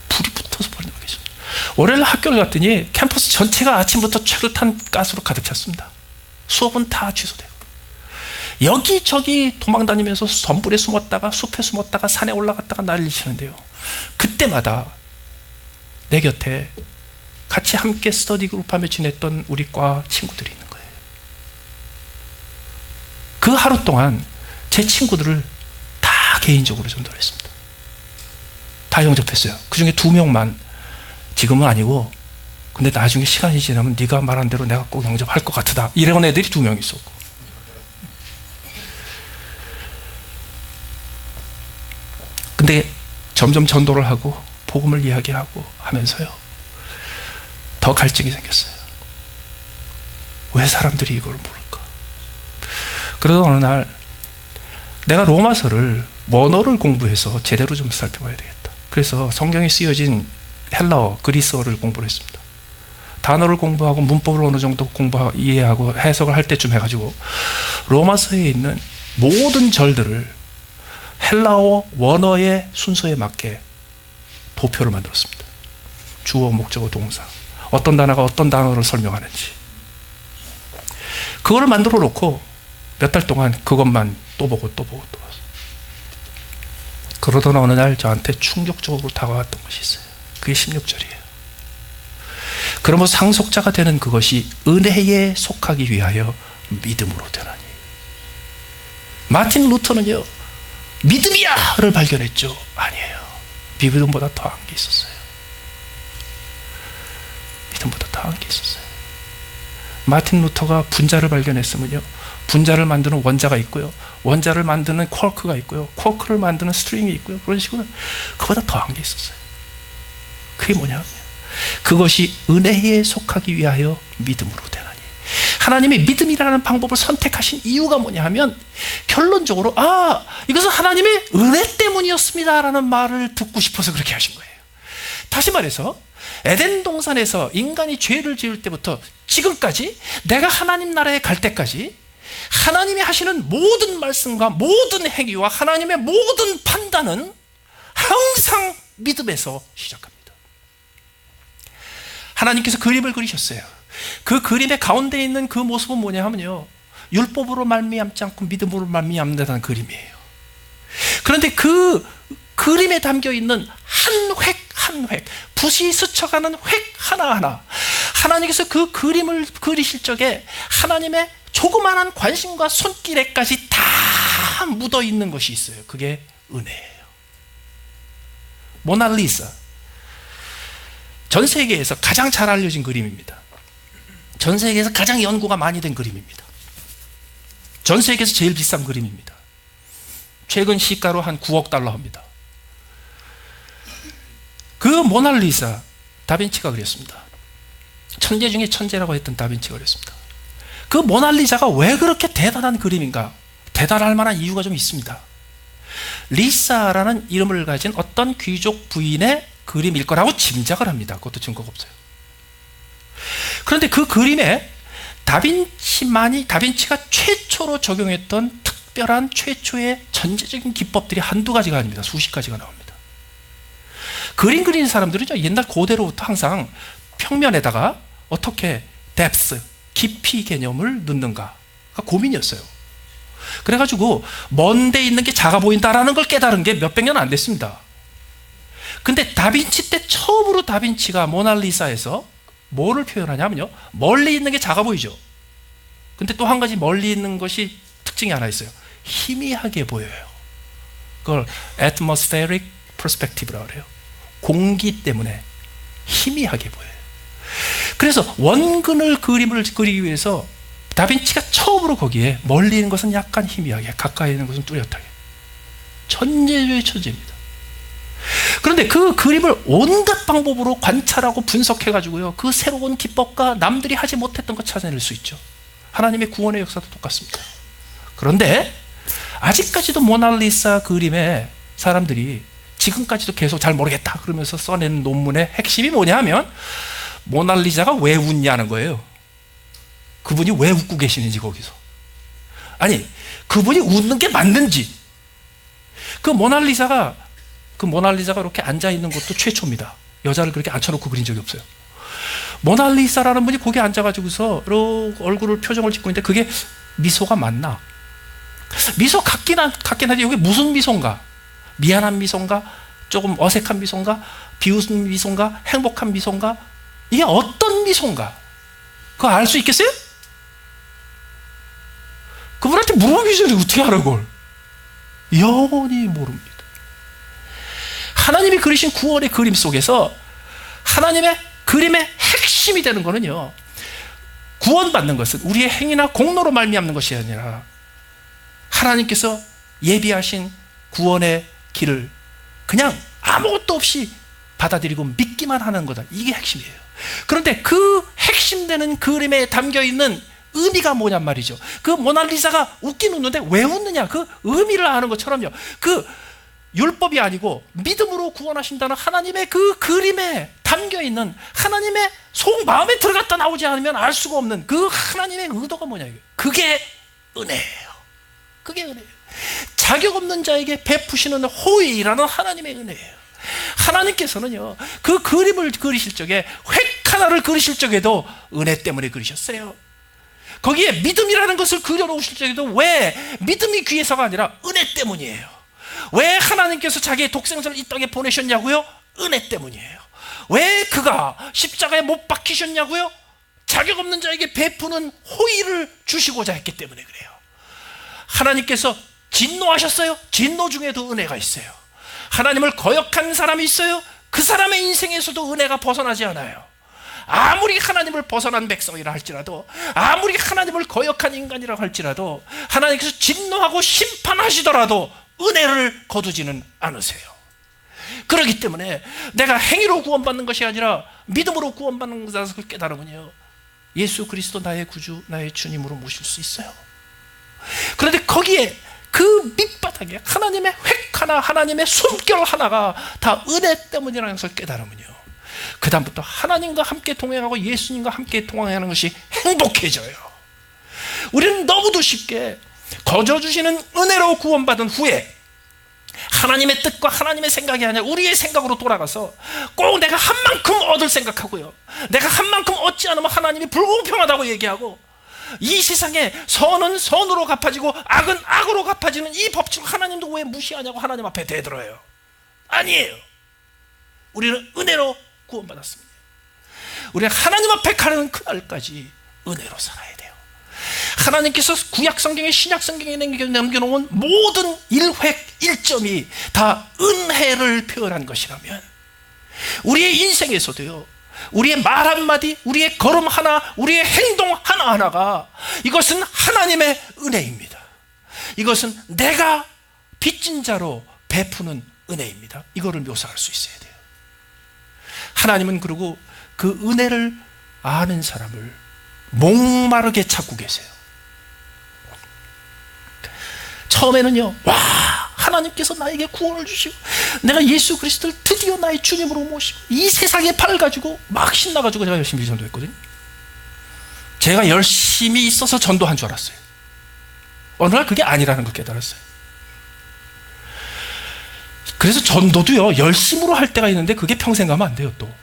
불이 붙어서 버리는 거겠습니다. 월요일 날 학교를 갔더니 캠퍼스 전체가 아침부터 최루탄 가스로 가득 찼습니다. 수업은 다 취소되고 여기저기 도망다니면서 덤불에 숨었다가 숲에 숨었다가 산에 올라갔다가 난리 치는데요. 그때마다 내 곁에 같이 함께 스터디 그룹하며 지냈던 우리 과 친구들이 있는 거예요. 그 하루 동안 제 친구들을 다 개인적으로 전도했습니다. 다 영접했어요. 그 중에 2명만 지금은 아니고 근데 나중에 시간이 지나면 네가 말한 대로 내가 꼭 영접할 것 같다 이런 애들이 2명 있었고 근데 점점 전도를 하고 복음을 이야기하고 하면서요 더 갈증이 생겼어요. 왜 사람들이 이걸 모를까? 그러다 어느 날 내가 로마서를 원어를 공부해서 제대로 좀 살펴봐야 되겠다. 그래서 성경에 쓰여진 헬라어, 그리스어를 공부를 했습니다. 단어를 공부하고 문법을 어느 정도 이해하고 해석을 할 때쯤 해가지고 로마서에 있는 모든 절들을 헬라어 원어의 순서에 맞게 도표를 만들었습니다. 주어, 목적어, 동사 어떤 단어가 어떤 단어를 설명하는지 그거를 만들어 놓고 몇 달 동안 그것만 또 보고 또 보고 또 봤어요. 그러던 어느 날 저한테 충격적으로 다가왔던 것이 있어요. 그게 16절이에요. 그러므로 상속자가 되는 그것이 은혜에 속하기 위하여 믿음으로 되나니. 마틴 루터는요 믿음이야를 발견했죠. 아니에요. 믿음보다 더한 게 있었어요. 믿음보다 더한 게 있었어요. 마틴 루터가 분자를 발견했으면요 분자를 만드는 원자가 있고요 원자를 만드는 쿼크가 있고요 쿼크를 만드는 스트링이 있고요 그런 식으로 그보다 더한 게 있었어요. 그게 뭐냐면 그것이 은혜에 속하기 위하여 믿음으로 되나니. 하나님이 믿음이라는 방법을 선택하신 이유가 뭐냐 하면 결론적으로 이것은 하나님의 은혜 때문이었습니다 라는 말을 듣고 싶어서 그렇게 하신 거예요. 다시 말해서 에덴 동산에서 인간이 죄를 지을 때부터 지금까지 내가 하나님 나라에 갈 때까지 하나님이 하시는 모든 말씀과 모든 행위와 하나님의 모든 판단은 항상 믿음에서 시작합니다. 하나님께서 그림을 그리셨어요. 그 그림의 가운데 있는 그 모습은 뭐냐 하면요 율법으로 말미암지 않고 믿음으로 말미암는다는 그림이에요. 그런데 그 그림에 담겨있는 한 획 한 획 붓이 스쳐가는 획 하나하나 하나님께서 그 그림을 그리실 적에 하나님의 조그마한 관심과 손길에까지 다 묻어있는 것이 있어요. 그게 은혜예요. 모나리자 전 세계에서 가장 잘 알려진 그림입니다. 전 세계에서 가장 연구가 많이 된 그림입니다. 전 세계에서 제일 비싼 그림입니다. 최근 시가로 한 9억 달러 합니다. 그 모나리자 다빈치가 그렸습니다. 천재 중에 천재라고 했던 다빈치가 그렸습니다. 그 모나리자가 왜 그렇게 대단한 그림인가? 대단할 만한 이유가 좀 있습니다. 리사라는 이름을 가진 어떤 귀족 부인의 그림일 거라고 짐작을 합니다. 그것도 증거가 없어요. 그런데 그 그림에 다빈치가 최초로 적용했던 특별한 최초의 전제적인 기법들이 한두 가지가 아닙니다. 수십 가지가 나옵니다. 그림 그리는 사람들은요 옛날 고대로부터 항상 평면에다가 어떻게 depth, 깊이 개념을 넣는가가 고민이었어요. 그래가지고 먼 데 있는 게 작아 보인다라는 걸 깨달은 게 몇백 년 안 됐습니다. 근데 다빈치 때 처음으로 다빈치가 모나리자에서 뭐를 표현하냐면요 멀리 있는 게 작아 보이죠. 근데 또 한 가지 멀리 있는 것이 특징이 하나 있어요. 희미하게 보여요. 그걸 atmospheric perspective라고 그래요. 공기 때문에 희미하게 보여요. 그래서 원근을 그림을 그리기 위해서 다빈치가 처음으로 거기에 멀리 있는 것은 약간 희미하게 가까이 있는 것은 뚜렷하게 천재 중의 천재입니다. 그런데 그 그림을 온갖 방법으로 관찰하고 분석해 가지고요 그 새로운 기법과 남들이 하지 못했던 것 찾아낼 수 있죠. 하나님의 구원의 역사도 똑같습니다. 그런데 아직까지도 모나리자 그림에 사람들이 지금까지도 계속 잘 모르겠다 그러면서 써낸 논문의 핵심이 뭐냐 하면 모나리자가 왜 웃냐는 거예요. 그분이 왜 웃고 계시는지 거기서. 아니 그분이 웃는 게 맞는지. 그 모나리자가 이렇게 앉아있는 것도 최초입니다. 여자를 그렇게 앉혀놓고 그린 적이 없어요. 모나리사라는 분이 거기 앉아가지고서 얼굴을 표정을 짓고 있는데 그게 미소가 맞나? 미소 같긴 하지. 이게 무슨 미소인가? 미안한 미소인가? 조금 어색한 미소인가? 비웃은 미소인가? 행복한 미소인가? 이게 어떤 미소인가? 그거 알 수 있겠어요? 그분한테 물어보시죠. 어떻게 알아 그걸? 영원히 모릅니다. 하나님이 그리신 구원의 그림 속에서 하나님의 그림의 핵심이 되는 것은요, 구원받는 것은 우리의 행위나 공로로 말미암는 것이 아니라 하나님께서 예비하신 구원의 길을 그냥 아무것도 없이 받아들이고 믿기만 하는 거다. 이게 핵심이에요. 그런데 그 핵심되는 그림에 담겨있는 의미가 뭐냔 말이죠. 그 모나리자가 웃긴 웃는데 왜 웃느냐, 그 의미를 아는 것처럼요, 그 율법이 아니고 믿음으로 구원하신다는 하나님의 그 그림에 담겨있는 하나님의 속마음에 들어갔다 나오지 않으면 알 수가 없는 그 하나님의 의도가 뭐냐, 그게 은혜예요. 그게 은혜예요. 자격 없는 자에게 베푸시는 호의라는 하나님의 은혜예요. 하나님께서는요, 그 그림을 그리실 적에, 획 하나를 그리실 적에도 은혜 때문에 그리셨어요. 거기에 믿음이라는 것을 그려놓으실 적에도 왜 믿음이 귀해서가 아니라 은혜 때문이에요. 왜 하나님께서 자기의 독생자를 이 땅에 보내셨냐고요? 은혜 때문이에요. 왜 그가 십자가에 못 박히셨냐고요? 자격 없는 자에게 베푸는 호의를 주시고자 했기 때문에 그래요. 하나님께서 진노하셨어요? 진노 중에도 은혜가 있어요. 하나님을 거역한 사람이 있어요? 그 사람의 인생에서도 은혜가 벗어나지 않아요. 아무리 하나님을 벗어난 백성이라 할지라도, 아무리 하나님을 거역한 인간이라고 할지라도, 하나님께서 진노하고 심판하시더라도 은혜를 거두지는 않으세요. 그렇기 때문에 내가 행위로 구원받는 것이 아니라 믿음으로 구원받는 것을 깨달으면요, 예수 그리스도 나의 구주, 나의 주님으로 모실 수 있어요. 그런데 거기에 그 밑바닥에 하나님의 획 하나, 하나님의 숨결 하나가 다 은혜 때문이라는 것을 깨달으면요, 그 다음부터 하나님과 함께 동행하고 예수님과 함께 동행하는 것이 행복해져요. 우리는 너무도 쉽게 거저 주시는 은혜로 구원받은 후에 하나님의 뜻과 하나님의 생각이 아니라 우리의 생각으로 돌아가서 꼭 내가 한 만큼 얻을 생각하고요, 내가 한 만큼 얻지 않으면 하나님이 불공평하다고 얘기하고, 이 세상에 선은 선으로 갚아지고 악은 악으로 갚아지는 이 법칙을 하나님도 왜 무시하냐고 하나님 앞에 대들어요. 아니에요. 우리는 은혜로 구원받았습니다. 우리는 하나님 앞에 가는 그날까지 은혜로 살아야 돼요. 하나님께서 구약 성경에 신약 성경에 남겨놓은 모든 일획 일점이 다 은혜를 표현한 것이라면, 우리의 인생에서도요, 우리의 말 한마디, 우리의 걸음 하나, 우리의 행동 하나하나가 이것은 하나님의 은혜입니다. 이것은 내가 빚진 자로 베푸는 은혜입니다. 이거를 묘사할 수 있어야 돼요. 하나님은 그리고 그 은혜를 아는 사람을 목마르게 찾고 계세요. 처음에는요, 와, 하나님께서 나에게 구원을 주시고 내가 예수 그리스도를 드디어 나의 주님으로 모시고 이 세상에 팔을 가지고 막 신나가지고 제가 열심히 전도했거든요. 제가 열심히 있어서 전도한 줄 알았어요. 어느 날 그게 아니라는 걸 깨달았어요. 그래서 전도도요, 열심으로 할 때가 있는데 그게 평생 가면 안 돼요. 또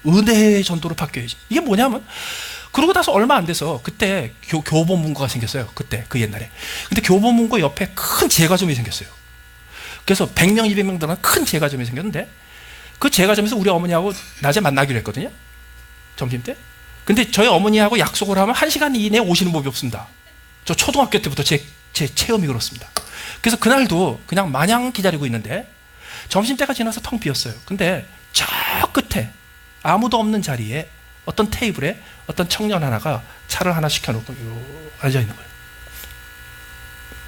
은혜의 전도로 바뀌어야지. 이게 뭐냐면, 그러고 나서 얼마 안 돼서 그때 교보문고가 생겼어요. 그때 그 옛날에. 근데 교보문고 옆에 큰 제과점이 생겼어요. 그래서 100명 200명 들어간 큰 제과점이 생겼는데, 그 제과점에서 우리 어머니하고 낮에 만나기로 했거든요, 점심때. 근데 저희 어머니하고 약속을 하면 1시간 이내에 오시는 법이 없습니다. 저 초등학교 때부터 제 체험이 그렇습니다. 그래서 그날도 그냥 마냥 기다리고 있는데 점심때가 지나서 텅 비었어요. 근데 저 끝에 아무도 없는 자리에 어떤 테이블에 어떤 청년 하나가 차를 하나 시켜놓고 앉아있는 거예요.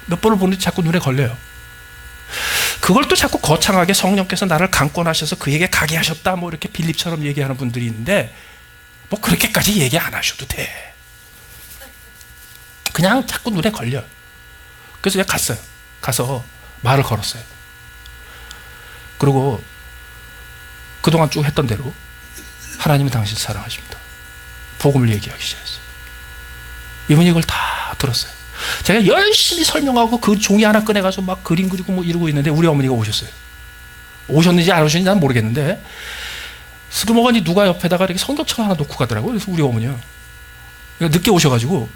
몇 번을 보는데 자꾸 눈에 걸려요. 그걸 또 자꾸 거창하게 성령께서 나를 강권하셔서 그에게 가게 하셨다, 뭐 이렇게 빌립처럼 얘기하는 분들이 있는데, 뭐 그렇게까지 얘기 안 하셔도 돼. 그냥 자꾸 눈에 걸려요. 그래서 제가 갔어요. 가서 말을 걸었어요. 그리고 그동안 쭉 했던 대로 하나님은 당신을 사랑하십니다, 복음을 얘기하기 시작했어요. 이분이 이걸 다 들었어요. 제가 열심히 설명하고 그 종이 하나 꺼내가지고 막 그림 그리고 뭐 이러고 있는데 우리 어머니가 오셨어요. 오셨는지 안 오셨는지 난 모르겠는데 스그머니 누가 옆에다가 이렇게 성경책 하나 놓고 가더라고요. 그래서 우리 어머니요. 늦게 오셔가지고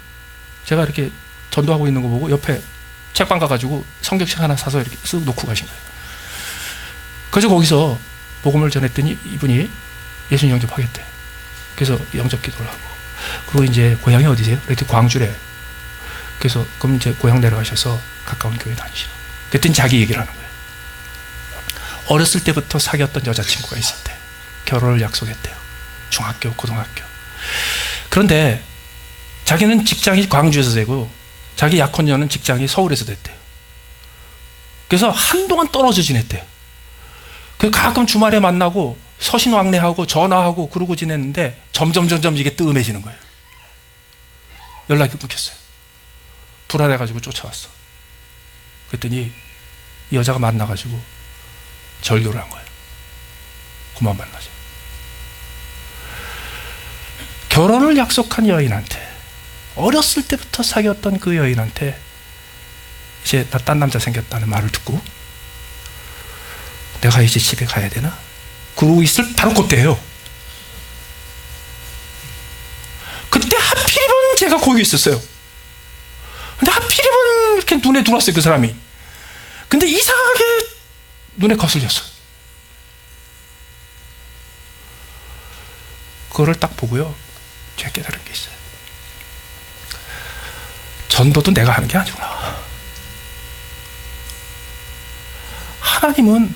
제가 이렇게 전도하고 있는 거 보고 옆에 책방 가가지고 성경책 하나 사서 이렇게 쓱 놓고 가신 거예요. 그래서 거기서 복음을 전했더니 이분이 예수님 영접하겠대. 그래서 영접 기도를 하고. 그리고 이제 고향이 어디세요? 이렇게 광주래. 그래서 그럼 이제 고향 내려가셔서 가까운 교회 다니시라. 그랬더니 자기 얘기를 하는 거예요. 어렸을 때부터 사귀었던 여자친구가 있었대. 결혼을 약속했대요. 중학교, 고등학교. 그런데 자기는 직장이 광주에서 되고 자기 약혼녀는 직장이 서울에서 됐대요. 그래서 한동안 떨어져 지냈대요. 그래서 가끔 주말에 만나고 서신왕래하고 전화하고 그러고 지냈는데 점점 이게 뜸해지는 거예요. 연락이 끊겼어요. 불안해가지고 쫓아왔어. 그랬더니 이 여자가 만나가지고 절교를 한 거예요. 그만 만나자. 결혼을 약속한 여인한테, 어렸을 때부터 사귀었던 그 여인한테 이제 나 딴 남자 생겼다는 말을 듣고 내가 이제 집에 가야 되나? 그러고 있을 바로 그때예요. 그때 하필이면 제가 거기 있었어요. 근데 하필이면 이렇게 눈에 들어왔어요, 그 사람이. 근데 이상하게 눈에 거슬렸어요. 그거를 딱 보고요, 제가 깨달은 게 있어요. 전도도 내가 하는 게 아니구나. 하나님은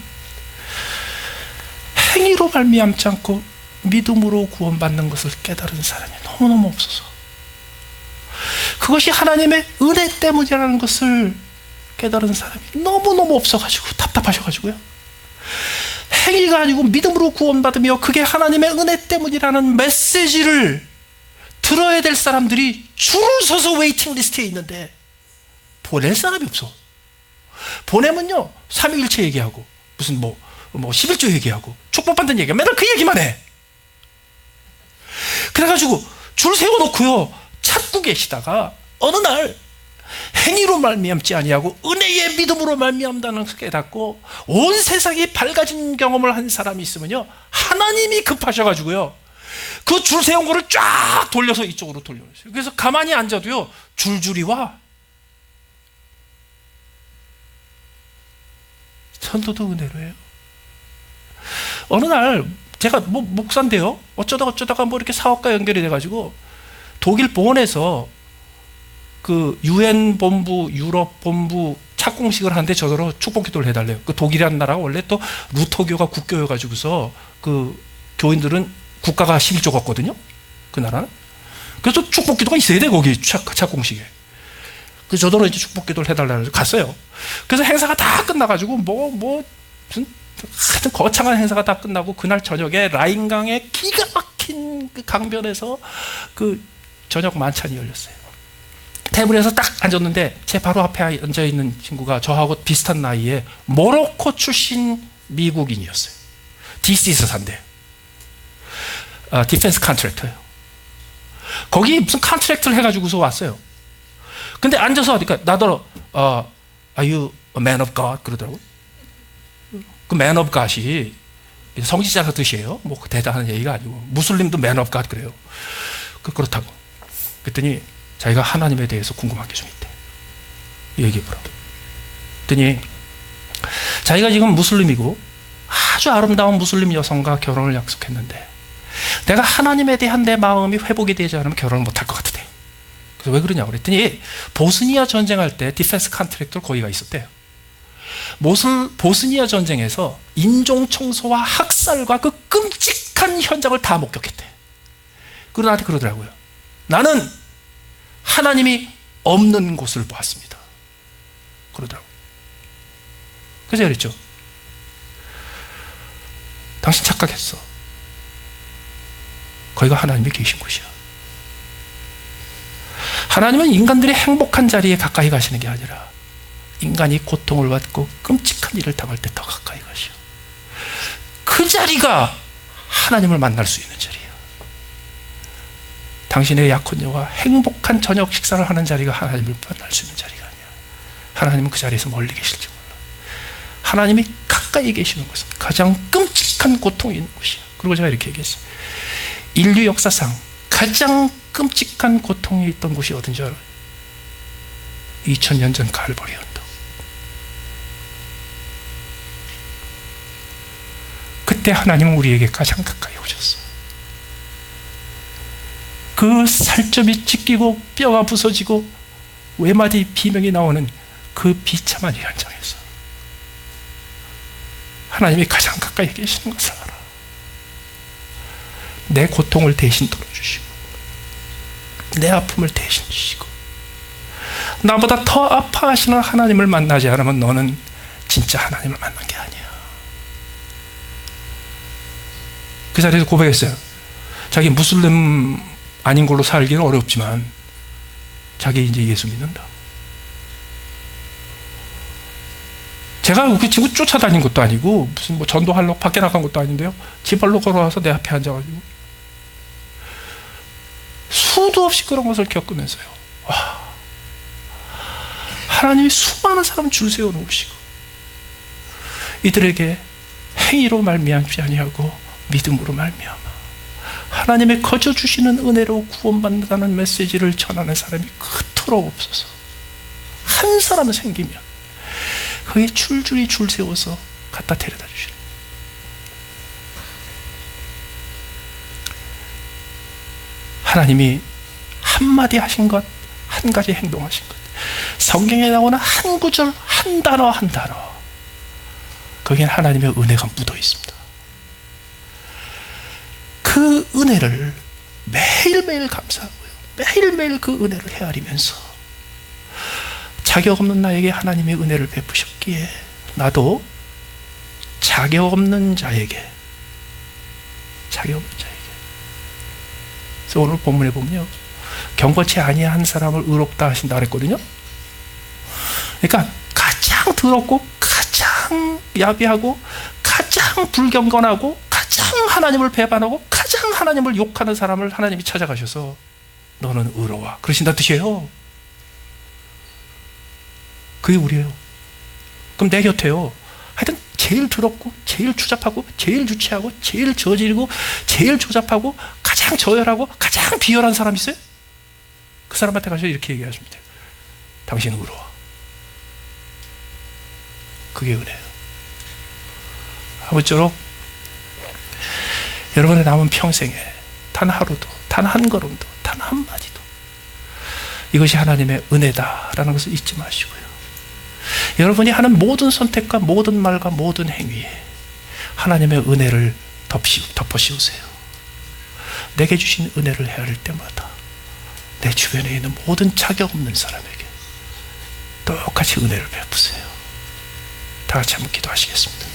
행위로 말미암지 않고 믿음으로 구원받는 것을 깨달은 사람이 너무너무 없어서, 그것이 하나님의 은혜 때문이라는 것을 깨달은 사람이 너무너무 없어가지고 답답하셔가지고요, 행위가 아니고 믿음으로 구원받으며 그게 하나님의 은혜 때문이라는 메시지를 들어야 될 사람들이 줄을 서서 웨이팅 리스트에 있는데 보낼 사람이 없어. 보내면요, 삼위일체 얘기하고 무슨 뭐 11조 얘기하고 축복받는 얘기, 맨날 그 얘기만 해. 그래가지고 줄 세워놓고요 찾고 계시다가 어느 날 행위로 말미암지 아니하고 은혜의 믿음으로 말미암다는 것을 깨닫고 온 세상이 밝아진 경험을 한 사람이 있으면요, 하나님이 급하셔가지고요 그 줄 세운 거를 쫙 돌려서 이쪽으로 돌려놓으세요. 그래서 가만히 앉아도요 줄줄이 와. 전도도 은혜로 해요. 어느 날 제가 목사인데요, 어쩌다가 뭐 이렇게 사업과 연결이 돼가지고 독일 본에서 그 UN 본부, 유럽 본부 착공식을 하는데 저더러 축복 기도를 해달래요. 그 독일이라는 나라가 원래 또 루터교가 국교여가지고서 그 교인들은 국가가 11조 같거든요, 그 나라는. 그래서 축복 기도가 있어야 돼, 거기 착공식에. 그래서 저더러 이제 축복 기도를 해달라고 갔어요. 그래서 행사가 다 끝나가지고 무슨 하여튼 거창한 행사가 다 끝나고 그날 저녁에 라인강의 기가 막힌 그 강변에서 그 저녁 만찬이 열렸어요. 테이블에서 딱 앉았는데 제 바로 앞에 앉아있는 친구가 저하고 비슷한 나이에 모로코 출신 미국인이었어요. DC에서 산대요. 디펜스 컨트랙터예요. 거기 무슨 컨트랙트를 해가지고서 왔어요. 근데 앉아서 그러니까 나더러 Are you a man of God? 그러더라고요. 그 man of God이 성지자가 뜻이에요. 뭐 대단한 얘기가 아니고, 무슬림도 man of God 그래요. 그렇다고. 그랬더니 자기가 하나님에 대해서 궁금한 게 좀 있대. 얘기해보라고. 그랬더니 자기가 지금 무슬림이고 아주 아름다운 무슬림 여성과 결혼을 약속했는데 내가 하나님에 대한 내 마음이 회복이 되지 않으면 결혼을 못할 것 같대. 그래서 왜 그러냐고 그랬더니 보스니아 전쟁할 때 디펜스 컨트랙터 거기가 있었대요. 보스니아 전쟁에서 인종 청소와 학살과 그 끔찍한 현장을 다 목격했대. 그리고 나한테 그러더라고요. 나는 하나님이 없는 곳을 보았습니다. 그러더라고요. 그래서 그랬죠. 당신 착각했어. 거기가 하나님이 계신 곳이야. 하나님은 인간들이 행복한 자리에 가까이 가시는 게 아니라 인간이 고통을 받고 끔찍한 일을 당할 때 더 가까이 가시오. 그 자리가 하나님을 만날 수 있는 자리예요. 당신의 약혼녀와 행복한 저녁 식사를 하는 자리가 하나님을 만날 수 있는 자리가 아니야. 하나님은 그 자리에서 멀리 계실지 몰라. 하나님이 가까이 계시는 곳은 가장 끔찍한 고통이 있는 곳이야. 그리고 제가 이렇게 얘기했어요. 인류 역사상 가장 끔찍한 고통이 있던 곳이 어딘지 알아요? 2000년 전 갈보리 언덕. 그때 하나님은 우리에게 가장 가까이 오셨어요. 그 살점이 찢기고 뼈가 부서지고 외마디 비명이 나오는 그 비참한 현장에서 하나님이 가장 가까이 계시는 것을 알아. 내 고통을 대신 들어주시고 내 아픔을 대신 주시고 나보다 더 아파하시는 하나님을 만나지 않으면 너는 진짜 하나님을 만난 게 아니야. 그 자리에서 고백했어요. 자기 무슬림 아닌 걸로 살기는 어렵지만 자기 이제 예수 믿는다. 제가 그 친구 쫓아다닌 것도 아니고 무슨 뭐 전도하려고 밖에 나간 것도 아닌데요. 지발로 걸어와서 내 앞에 앉아가지고 수도 없이 그런 것을 겪으면서요. 와, 하나님이 수많은 사람 줄 세워 놓으시고 이들에게 행위로 말미암지 아니하고 믿음으로 말미암아 하나님의 거저 주시는 은혜로 구원받는다는 메시지를 전하는 사람이 그토록 없어서 한 사람 생기면 거기에 줄줄이 줄 세워서 갖다 데려다 주시는. 하나님이 한마디 하신 것, 한 가지 행동하신 것, 성경에 나오는 한 구절, 한 단어, 한 단어, 거기엔 하나님의 은혜가 묻어 있습니다. 그 은혜를 매일매일 감사하고요, 매일매일 그 은혜를 헤아리면서 자격 없는 나에게 하나님의 은혜를 베푸셨기에 나도 자격 없는 자에게, 그래서 오늘 본문에 보면요, 경건치 아니한 사람을 의롭다 하신다 그랬거든요. 그러니까 가장 더럽고 가장 야비하고 가장 불경건하고 가장 하나님을 배반하고 가장 하나님을 욕하는 사람을 하나님이 찾아가셔서 너는 의로워 그러신다는 뜻이에요. 그게 우리예요. 그럼 내 곁에요, 하여튼 제일 더럽고 제일 추잡하고 제일 유치하고 제일 저질고 제일 조잡하고 가장 저열하고 가장 비열한 사람 있어요? 그 사람한테 가서 이렇게 얘기하시면 돼요. 당신은 의로워. 그게 은혜예요. 아무쪼록 여러분의 남은 평생에 단 하루도, 단 한 걸음도, 단 한마디도 이것이 하나님의 은혜다라는 것을 잊지 마시고요, 여러분이 하는 모든 선택과 모든 말과 모든 행위에 하나님의 은혜를 덮어씌우세요. 내게 주신 은혜를 헤아릴 때마다 내 주변에 있는 모든 자격 없는 사람에게 똑같이 은혜를 베푸세요. 다 같이 한번 기도하시겠습니다.